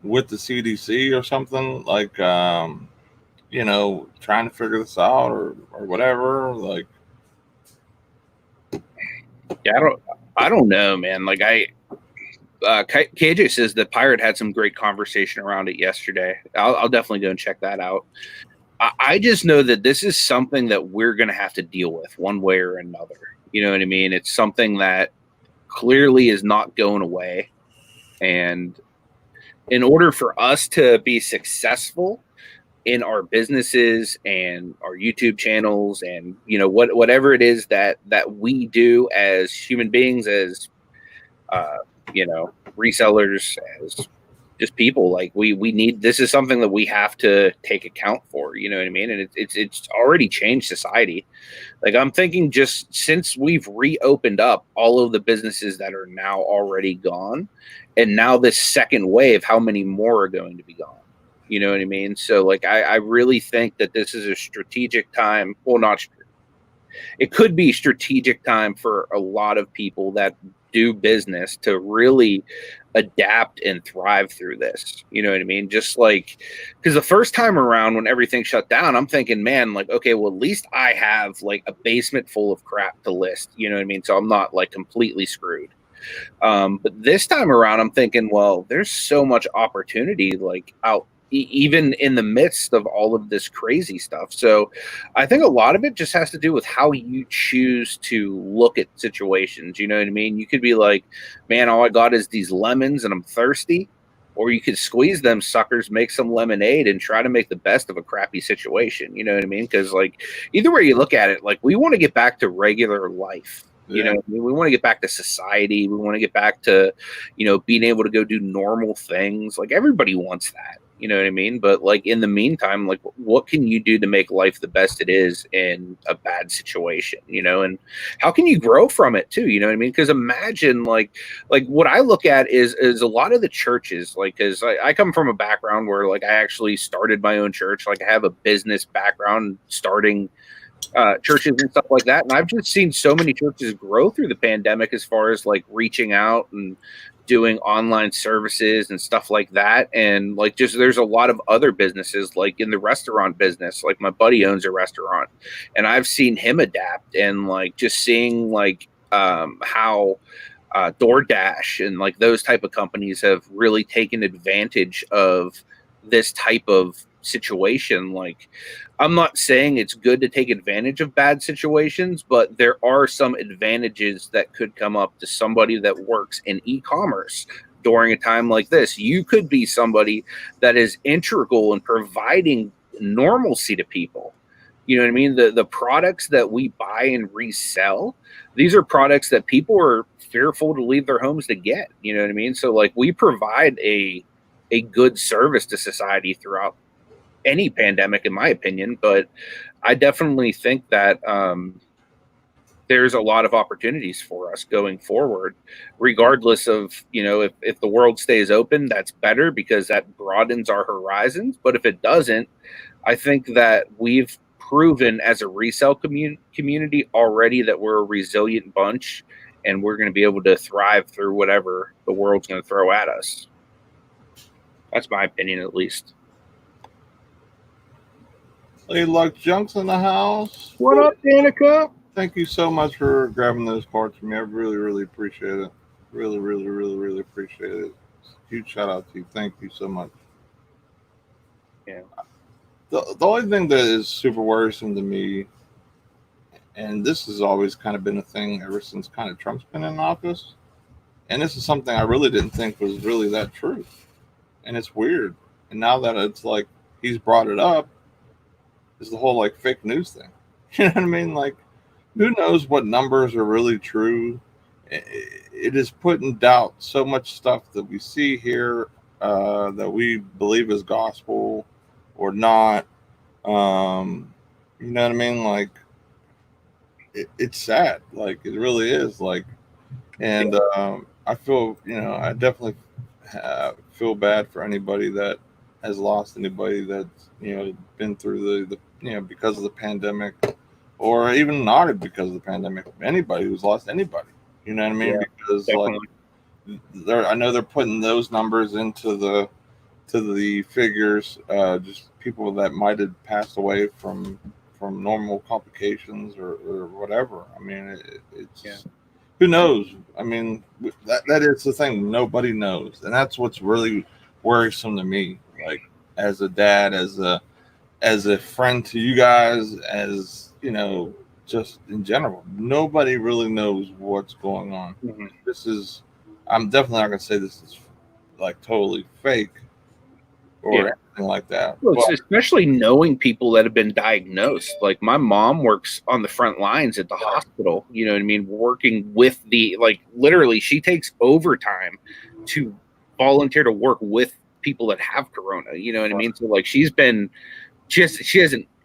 with the CDC or something, like trying to figure this out or whatever, like Yeah, I don't know, man. Like KJ says that Pirate had some great conversation around it yesterday. I'll definitely go and check that out. I just know that this is something that we're going to have to deal with one way or another. You know what I mean? It's something that clearly is not going away. And in order for us to be successful in our businesses and our YouTube channels and, whatever it is that we do as human beings, as, resellers, as just people, like we need, this is something that we have to take account for, you know what I mean? And it's already changed society. Like I'm thinking just since we've reopened up all of the businesses that are now already gone, and now this second wave, how many more are going to be gone? You know what I mean? So like I really think that this is a strategic time. Well, it could be strategic time for a lot of people that do business to really adapt and thrive through this. You know what I mean? Just like, because the first time around when everything shut down, I'm thinking, man, like, okay, well, at least I have like a basement full of crap to list. You know what I mean? So I'm not like completely screwed. But this time around, I'm thinking, well, there's so much opportunity like out even in the midst of all of this crazy stuff. So I think a lot of it just has to do with how you choose to look at situations. You know what I mean? You could be like, man, all I got is these lemons and I'm thirsty. Or you could squeeze them suckers, make some lemonade, and try to make the best of a crappy situation. You know what I mean? Because like either way you look at it, like we want to get back to regular life. You know, we want to get back to society. We want to get back to, being able to go do normal things. Like everybody wants that. You know what I mean? But like in the meantime, like what can you do to make life the best it is in a bad situation? And how can you grow from it too? You know what I mean? Because imagine like what I look at is a lot of the churches, like because I come from a background where like I actually started my own church. Like I have a business background starting churches and stuff like that. And I've just seen so many churches grow through the pandemic as far as like reaching out and doing online services and stuff like that. And like just there's a lot of other businesses like in the restaurant business. Like my buddy owns a restaurant and I've seen him adapt and like just seeing like how DoorDash and like those type of companies have really taken advantage of this type of situation. Like I'm not saying it's good to take advantage of bad situations, but there are some advantages that could come up to somebody that works in e-commerce during a time like this. You could be somebody that is integral in providing normalcy to people. You know what I mean? The products that we buy and resell, these are products that people are fearful to leave their homes to get. You know what I mean? So like we provide a good service to society throughout any pandemic, in my opinion. But I definitely think that there's a lot of opportunities for us going forward, regardless of, if the world stays open, that's better because that broadens our horizons. But if it doesn't, I think that we've proven as a resale community already that we're a resilient bunch and we're going to be able to thrive through whatever the world's going to throw at us. That's my opinion, at least. Lady Luck Junk's in the house. What up, Danica? Thank you so much for grabbing those parts for me. I really, really appreciate it. Really, really, really, really appreciate it. Huge shout out to you. Thank you so much. Yeah. the only thing that is super worrisome to me, and this has always kind of been a thing ever since kind of Trump's been in office, and this is something I really didn't think was really that true, and it's weird. And now that it's like he's brought it up, is the whole like fake news thing. You know what I mean? Like, who knows what numbers are really true? It is put in doubt so much stuff that we see here that we believe is gospel or not. You know what I mean? Like, it's sad. Like, it really is. Like, and I feel, I definitely feel bad for anybody that has lost anybody that's, been through the because of the pandemic, or even not because of the pandemic. Anybody who's lost anybody, you know what I mean? Yeah, because definitely. like, I know they're putting those numbers into the figures, just people that might have passed away from normal complications or whatever. I mean, it's who knows? I mean, that is the thing. Nobody knows, and that's what's really worrisome to me. Like, as a dad, as a friend to you guys, as just in general, nobody really knows what's going on. Mhm. This is, I'm definitely not gonna say this is like totally fake or Yeah. anything like that. Well, it's But especially knowing people that have been diagnosed. Like my mom works on the front lines at the hospital, you know what I mean? Working with literally she takes overtime to volunteer to work with people that have corona, you know what I mean? So like she hasn't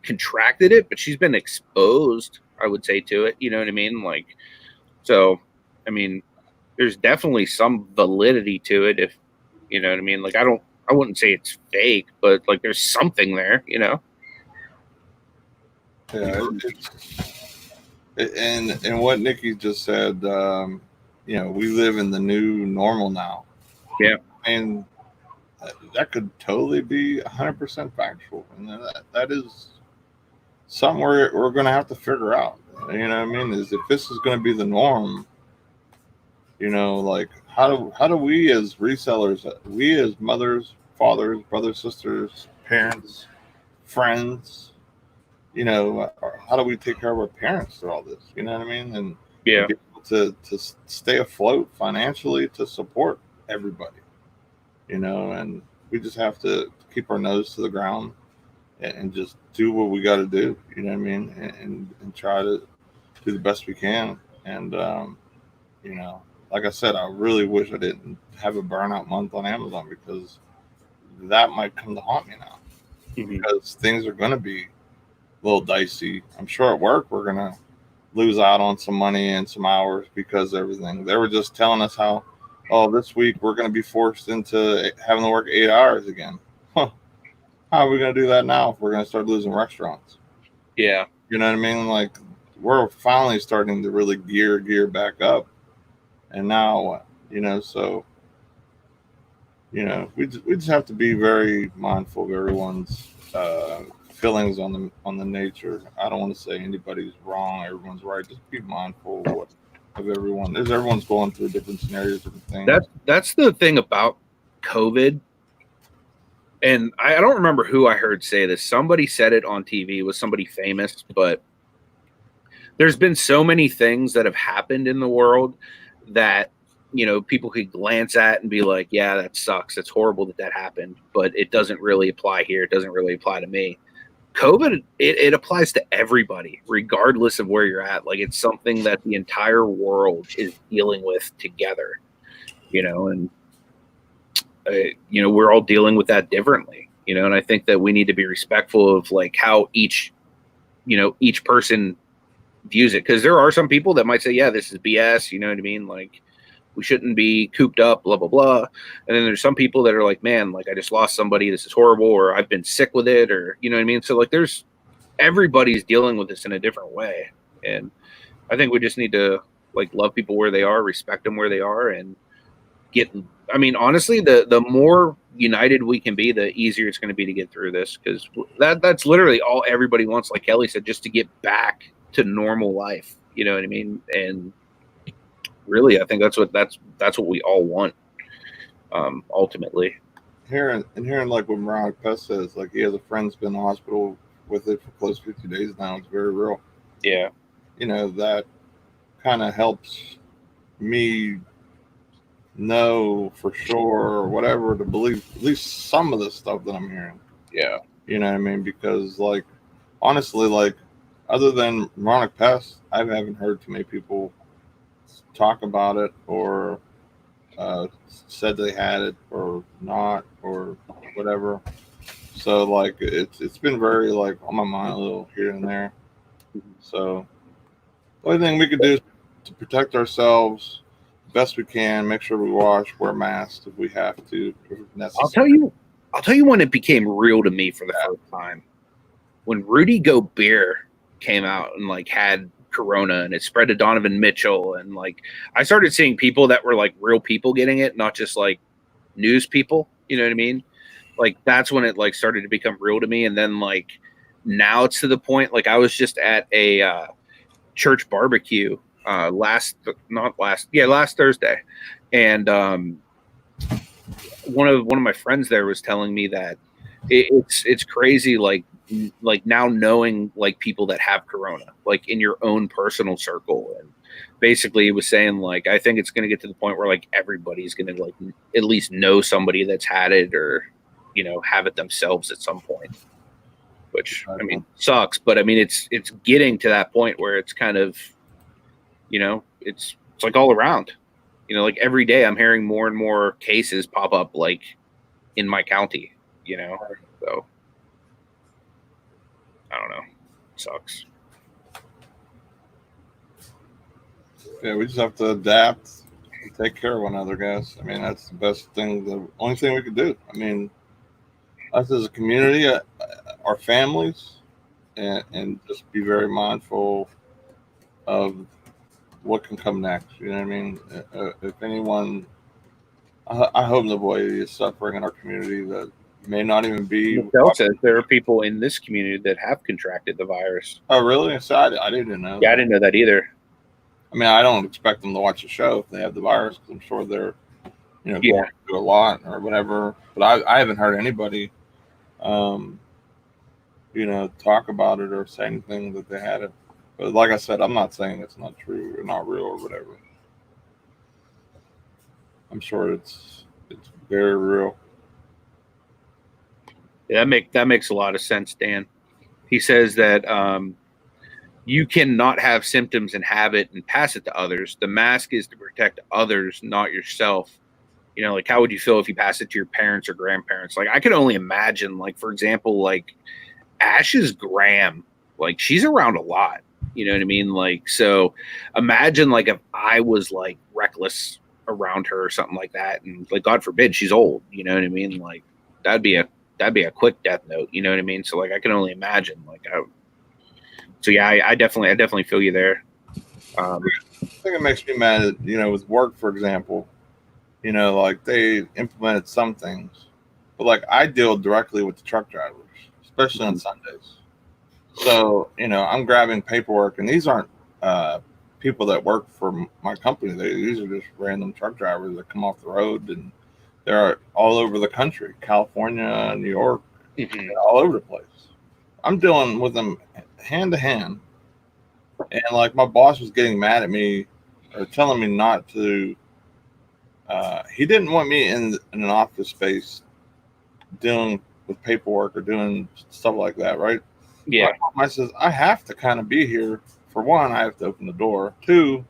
contracted it, but she's been exposed, I would say, to it, you know what I mean? Like, so, I mean, there's definitely some validity to it if, you know what I mean? Like, I wouldn't say it's fake, but like there's something there, yeah, and what Nikki just said, we live in the new normal now. Yeah. And that could totally be 100% factual, and that is something we're going to have to figure out. You know what I mean? Is if this is going to be the norm, like how do we as resellers, we as mothers, fathers, brothers, sisters, parents, friends, how do we take care of our parents through all this? You know what I mean? And Yeah. be able to stay afloat financially to support everybody. And we just have to keep our nose to the ground and just do what we got to do. You know what I mean? And try to do the best we can. And like I said, I really wish I didn't have a burnout month on Amazon, because that might come to haunt me now. Mhm. Because things are going to be a little dicey. I'm sure at work we're going to lose out on some money and some hours because of everything. They were just telling us how, oh, this week we're going to be forced into having to work 8 hours again. Huh. How are we going to do that now if we're going to start losing restaurants? Yeah. You know what I mean? Like, we're finally starting to really gear back up. And now what? So, we just have to be very mindful of everyone's feelings on the nature. I don't want to say anybody's wrong, everyone's right. Just be mindful of everyone. Everyone's going through different scenarios, different things. That's the thing about COVID. And I don't remember who I heard say this. Somebody said it on TV. It was somebody famous, but there's been so many things that have happened in the world that, people could glance at and be like, yeah, that sucks. It's horrible that happened, but it doesn't really apply here. It doesn't really apply to me. COVID, it applies to everybody, regardless of where you're at. Like, it's something that the entire world is dealing with together, and, we're all dealing with that differently, and I think that we need to be respectful of like how each person views it. Cause there are some people that might say, yeah, this is BS. You know what I mean? Like, we shouldn't be cooped up, blah, blah, blah. And then there's some people that are like, man, like I just lost somebody. This is horrible. Or I've been sick with it, or, you know what I mean? So like everybody's dealing with this in a different way. And I think we just need to like love people where they are, respect them where they are, and honestly, the more united we can be, the easier it's going to be to get through this. Cause that's literally all everybody wants. Like Kelly said, just to get back to normal life. You know what I mean? And really, I think that's what we all want, ultimately. hearing like what Mariah Pest says, like he has a friend's been in the hospital with it for close to 50 days now. It's very real. Yeah. That kind of helps me know for sure or whatever to believe at least some of the stuff that I'm hearing. Yeah. You know what I mean? Because like honestly, like other than Moronic Pest, I haven't heard too many people talk about it or said they had it or not or whatever. So like it's been very like on my mind a little here and there. So the only thing we could do is to protect ourselves best we can, make sure we wash, wear masks if we have to, if necessary. I'll tell you when it became real to me for the first time. When Rudy Gobert came out and like had Corona and it spread to Donovan Mitchell, and like I started seeing people that were like real people getting it, not just like news people. You know what I mean? Like that's when it like started to become real to me. And then like now it's to the point like I was just at a church barbecue last Thursday, and one of my friends there was telling me that it's crazy like now knowing like people that have Corona like in your own personal circle. And basically he was saying like I think it's going to get to the point where like everybody's going to like at least know somebody that's had it or have it themselves at some point, which I mean sucks, but I mean it's getting to that point where it's kind of it's like all around. Like every day I'm hearing more and more cases pop up like in my county, so I don't know. Sucks. Yeah, we just have to adapt and take care of one another, guys. I mean, that's the best thing, the only thing we could do. I mean, us as a community, our families, and just be very mindful of what can come next. You know what I mean? If anyone, I hope nobody is suffering in our community that may not even be. Michelle says there are people in this community that have contracted the virus. Oh, really? So I didn't know. Yeah, I didn't know that either. I mean, I don't expect them to watch the show if they have the virus, because I'm sure they're, going through a lot or whatever. But I haven't heard anybody, talk about it or say anything that they had it. But like I said, I'm not saying it's not true or not real or whatever. I'm sure it's very real. Yeah, that makes a lot of sense, Dan. He says that you cannot have symptoms and have it and pass it to others. The mask is to protect others, not yourself. Like how would you feel if you pass it to your parents or grandparents? Like I could only imagine, like, for example, like Ash's Graham, like she's around a lot. You know what I mean? Like, so imagine like if I was like reckless around her or something like that. And like, God forbid she's old, you know what I mean? Like that'd be a quick death note. You know what I mean? So like, I can only imagine so yeah, I definitely feel you there. I think it makes me mad that, with work, for example, like they implemented some things, but like I deal directly with the truck drivers, especially on Sundays. So, I'm grabbing paperwork, and these aren't people that work for my company. These are just random truck drivers that come off the road, and they're all over the country, California, New York, all over the place. I'm dealing with them hand to hand. And like my boss was getting mad at me or telling me not to. He didn't want me in an office space dealing with paperwork or doing stuff like that, right? Yeah. I says, I have to kind of be here. For one, I have to open the door. Two,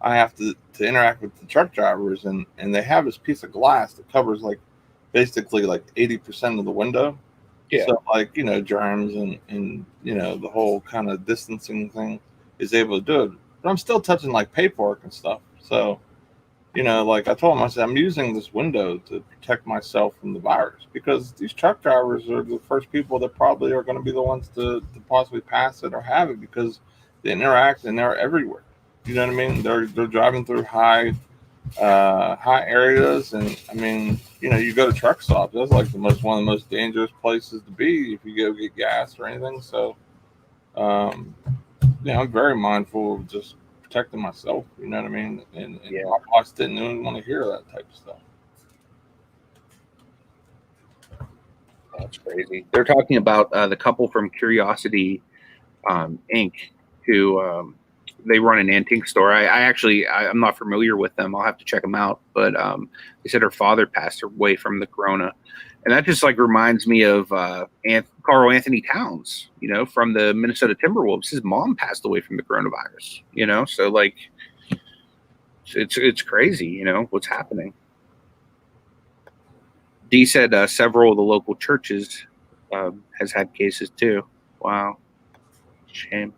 I have to interact with the truck drivers, and they have this piece of glass that covers like basically like 80% of the window. Yeah. So like, germs and the whole kind of distancing thing is able to do it. But I'm still touching like paperwork and stuff. So, like I told him, I said, I'm using this window to protect myself from the virus, because these truck drivers are the first people that probably are going to be the ones to possibly pass it or have it, because they interact and they're everywhere. You know what I mean? They're driving through high areas, and I mean, you go to truck stops. That's like one of the most dangerous places to be if you go get gas or anything. So, I'm very mindful of just protecting myself. You know what I mean? And my boss didn't even want to hear that type of stuff. That's crazy. They're talking about the couple from Curiosity Inc. who they run an antique store. I'm not familiar with them. I'll have to check them out. But they said her father passed away from the corona, and that just like reminds me of Carl Anthony Towns, from the Minnesota Timberwolves. His mom passed away from the coronavirus. So like it's crazy. What's happening. Dee said several of the local churches has had cases too. Wow, shame.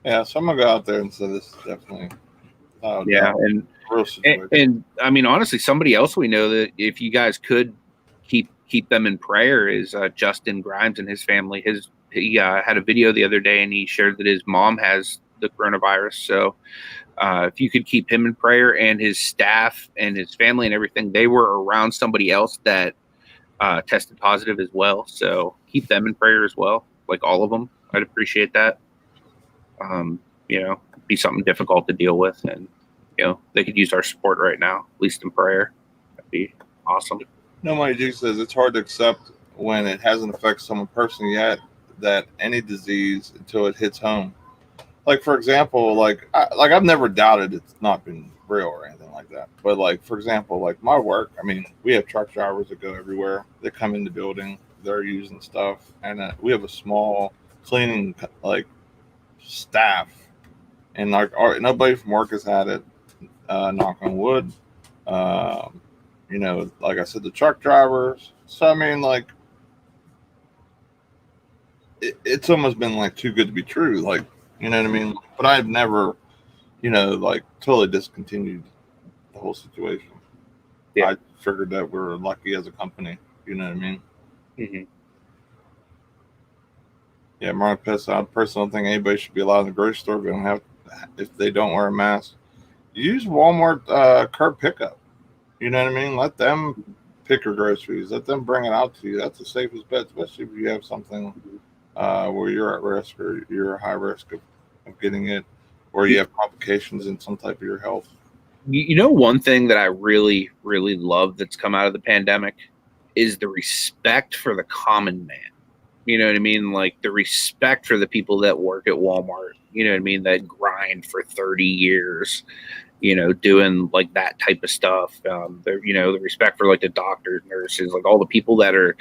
Yeah, so I'm gonna go out there and say this is definitely yeah, and real situation. And I mean, honestly, somebody else we know that if you guys could keep them in prayer is Justin Grimes and his family. He had a video the other day and he shared that his mom has the coronavirus. So if you could keep him in prayer and his staff and his family and everything, they were around somebody else that tested positive as well. So keep them in prayer as well, like all of them. I'd appreciate that. Be something difficult to deal with, and they could use our support right now, at least in prayer. That'd be awesome. Nobody Duke says it's hard to accept when it hasn't affected someone personally yet that any disease until it hits home. Like for example, I've never doubted it's not been real or anything like that. But like for example, like my work, I mean, we have truck drivers that go everywhere. They come in the building, they're using stuff, and we have a small cleaning staff, and nobody from work has had it. Knock on wood. Like I said, the truck drivers. So I mean, like, it's almost been like too good to be true. Like, you know what I mean? But I've never, totally discontinued the whole situation. Yeah. I figured that we're lucky as a company. You know what I mean? Mm-hmm. Yeah, Mark Pest. I personally don't think anybody should be allowed in the grocery store if they don't wear a mask. Use Walmart curb pickup. You know what I mean? Let them pick your groceries. Let them bring it out to you. That's the safest bet, especially if you have something where you're at risk or you're at high risk of getting it, or you have complications in some type of your health. One thing that I really, really love that's come out of the pandemic is the respect for the common man. You know what I mean? Like the respect for the people that work at Walmart, you know what I mean? That grind for 30 years, doing like that type of stuff. The respect for like the doctors, nurses, like all the people that are,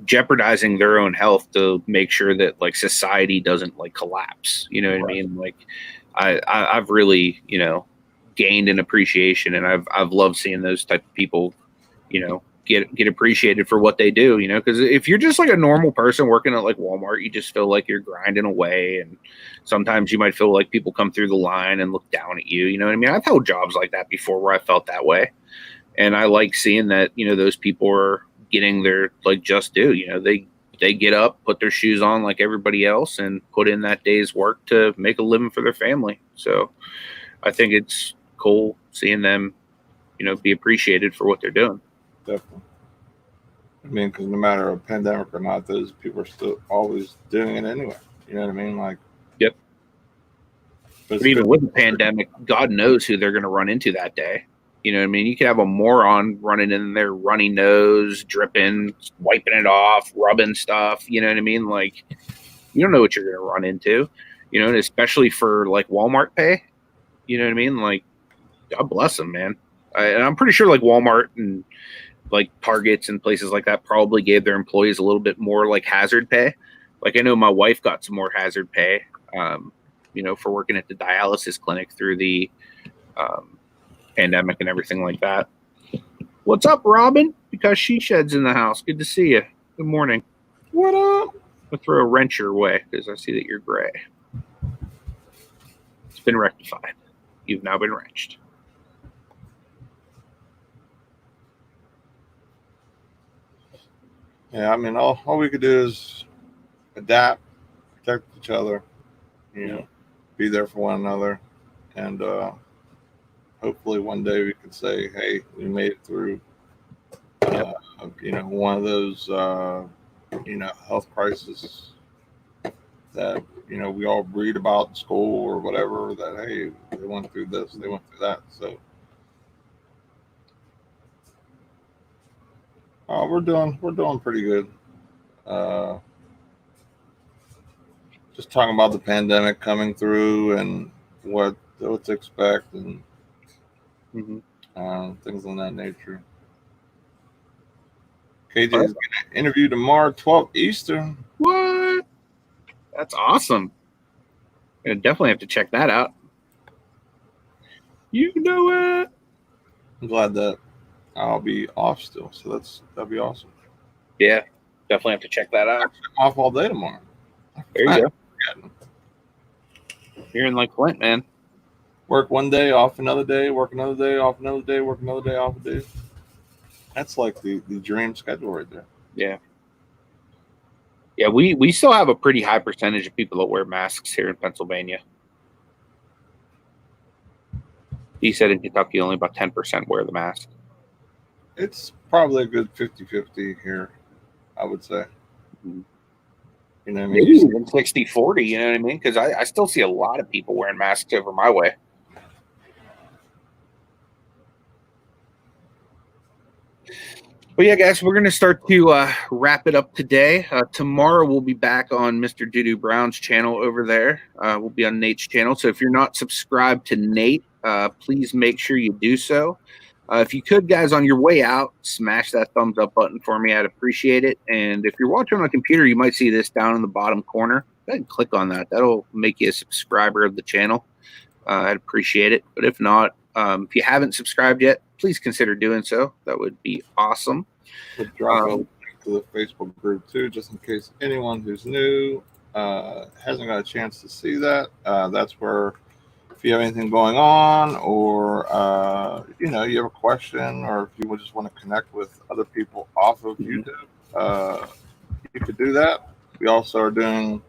jeopardizing their own health to make sure that like society doesn't like collapse. You know what I mean? Like I've really, gained an appreciation, and I've loved seeing those type of people, get appreciated for what they do, because if you're just like a normal person working at like Walmart, you just feel like you're grinding away, and sometimes you might feel like people come through the line and look down at you. You know what I mean? I've held jobs like that before where I felt that way, and I like seeing that those people are getting their like just due. They get up, put their shoes on like everybody else, and put in that day's work to make a living for their family. So I think it's cool seeing them be appreciated for what they're doing. Definitely. I mean, because no matter a pandemic or not, those people are still always doing it anyway. You know what I mean? Like, yep. But even with the pandemic, God knows who they're going to run into that day. You know what I mean? You could have a moron running in there, runny nose, dripping, wiping it off, rubbing stuff. You know what I mean? Like, you don't know what you're going to run into, and especially for like Walmart pay. You know what I mean? Like, God bless them, man. And I'm pretty sure like Walmart and like Targets and places like that probably gave their employees a little bit more like hazard pay. Like I know my wife got some more hazard pay, for working at the dialysis clinic through the pandemic and everything like that. What's up, Robin? Because she sheds in the house. Good to see you. Good morning. What up? I'll throw a wrench your way because I see that you're gray. It's been rectified. You've now been wrenched. Yeah, I mean, all we could do is adapt, protect each other, be there for one another, and hopefully one day we can say, hey, we made it through, one of those, health crises that, we all read about in school or whatever, that, hey, they went through this, they went through that. So We're doing pretty good. Just talking about the pandemic coming through and what to expect and things on that nature. KJ is going to interview tomorrow, 12 Eastern. What? That's awesome. I definitely have to check that out. You know it. I'm glad that I'll be off still, so that'll be awesome. Yeah, definitely have to check that out. I'm off all day tomorrow. There you go. You're in like Flint, man. Work one day, off another day, work another day, off another day, work another day, off a day. That's like the dream schedule right there. Yeah. Yeah, we still have a pretty high percentage of people that wear masks here in Pennsylvania. He said in Kentucky only about 10% wear the mask. It's probably a good 50-50 here, I would say. Mm-hmm. You know what I mean? Maybe even 60-40, you know what I mean? Because I still see a lot of people wearing masks over my way. But yeah, guys, we're going to start to wrap it up today. Tomorrow we'll be back on Mr. Doodoo Brown's channel over there. We'll be on Nate's channel. So if you're not subscribed to Nate, please make sure you do so. If you could, guys, on your way out, smash that thumbs up button for me. I'd appreciate it. And if you're watching on a computer, you might see this down in the bottom corner. Go ahead and click on that. That'll make you a subscriber of the channel. I'd appreciate it. But if not, if you haven't subscribed yet, please consider doing so. That would be awesome. We'll drop a link to the Facebook group too, just in case anyone who's new hasn't got a chance to see that. That's where, if you have anything going on, or you have a question, or if you just want to connect with other people off of YouTube, you could do that. We also are doing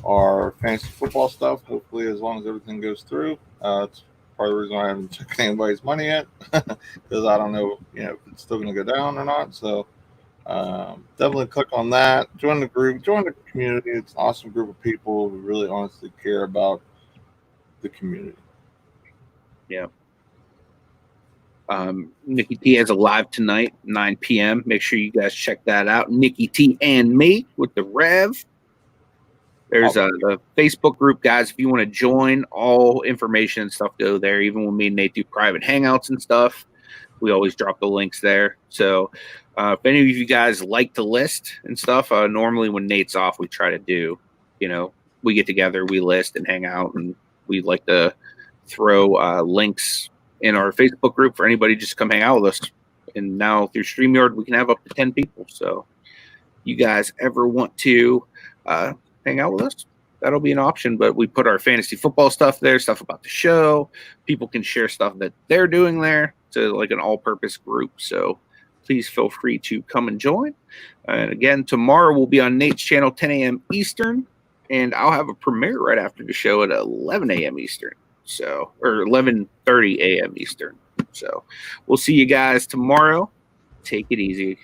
our fantasy football stuff. Hopefully, as long as everything goes through. It's part of the reason I haven't checked anybody's money yet, because I don't know, if it's still going to go down or not. So definitely click on that. Join the group. Join the community. It's an awesome group of people who really honestly care about the community. Yeah. Nikki T has a live tonight, 9 p.m. Make sure you guys check that out. Nikki T and me with the Rev. There's the Facebook group, guys. If you want to join, all information and stuff go there. Even when me and Nate do private hangouts and stuff, we always drop the links there. So if any of you guys like to list and stuff, normally when Nate's off, we try to do, we get together, we list and hang out, and we like to throw links in our Facebook group for anybody just to come hang out with us. And now through StreamYard, we can have up to 10 people. So you guys ever want to hang out with us, that'll be an option. But we put our fantasy football stuff there, stuff about the show. People can share stuff that they're doing there. To like an all-purpose group. So please feel free to come and join. And again, tomorrow we'll be on Nate's channel, 10 a.m. Eastern, and I'll have a premiere right after the show at 11 a.m. Eastern. So, or 11:30 a.m. Eastern. So we'll see you guys tomorrow. Take it easy.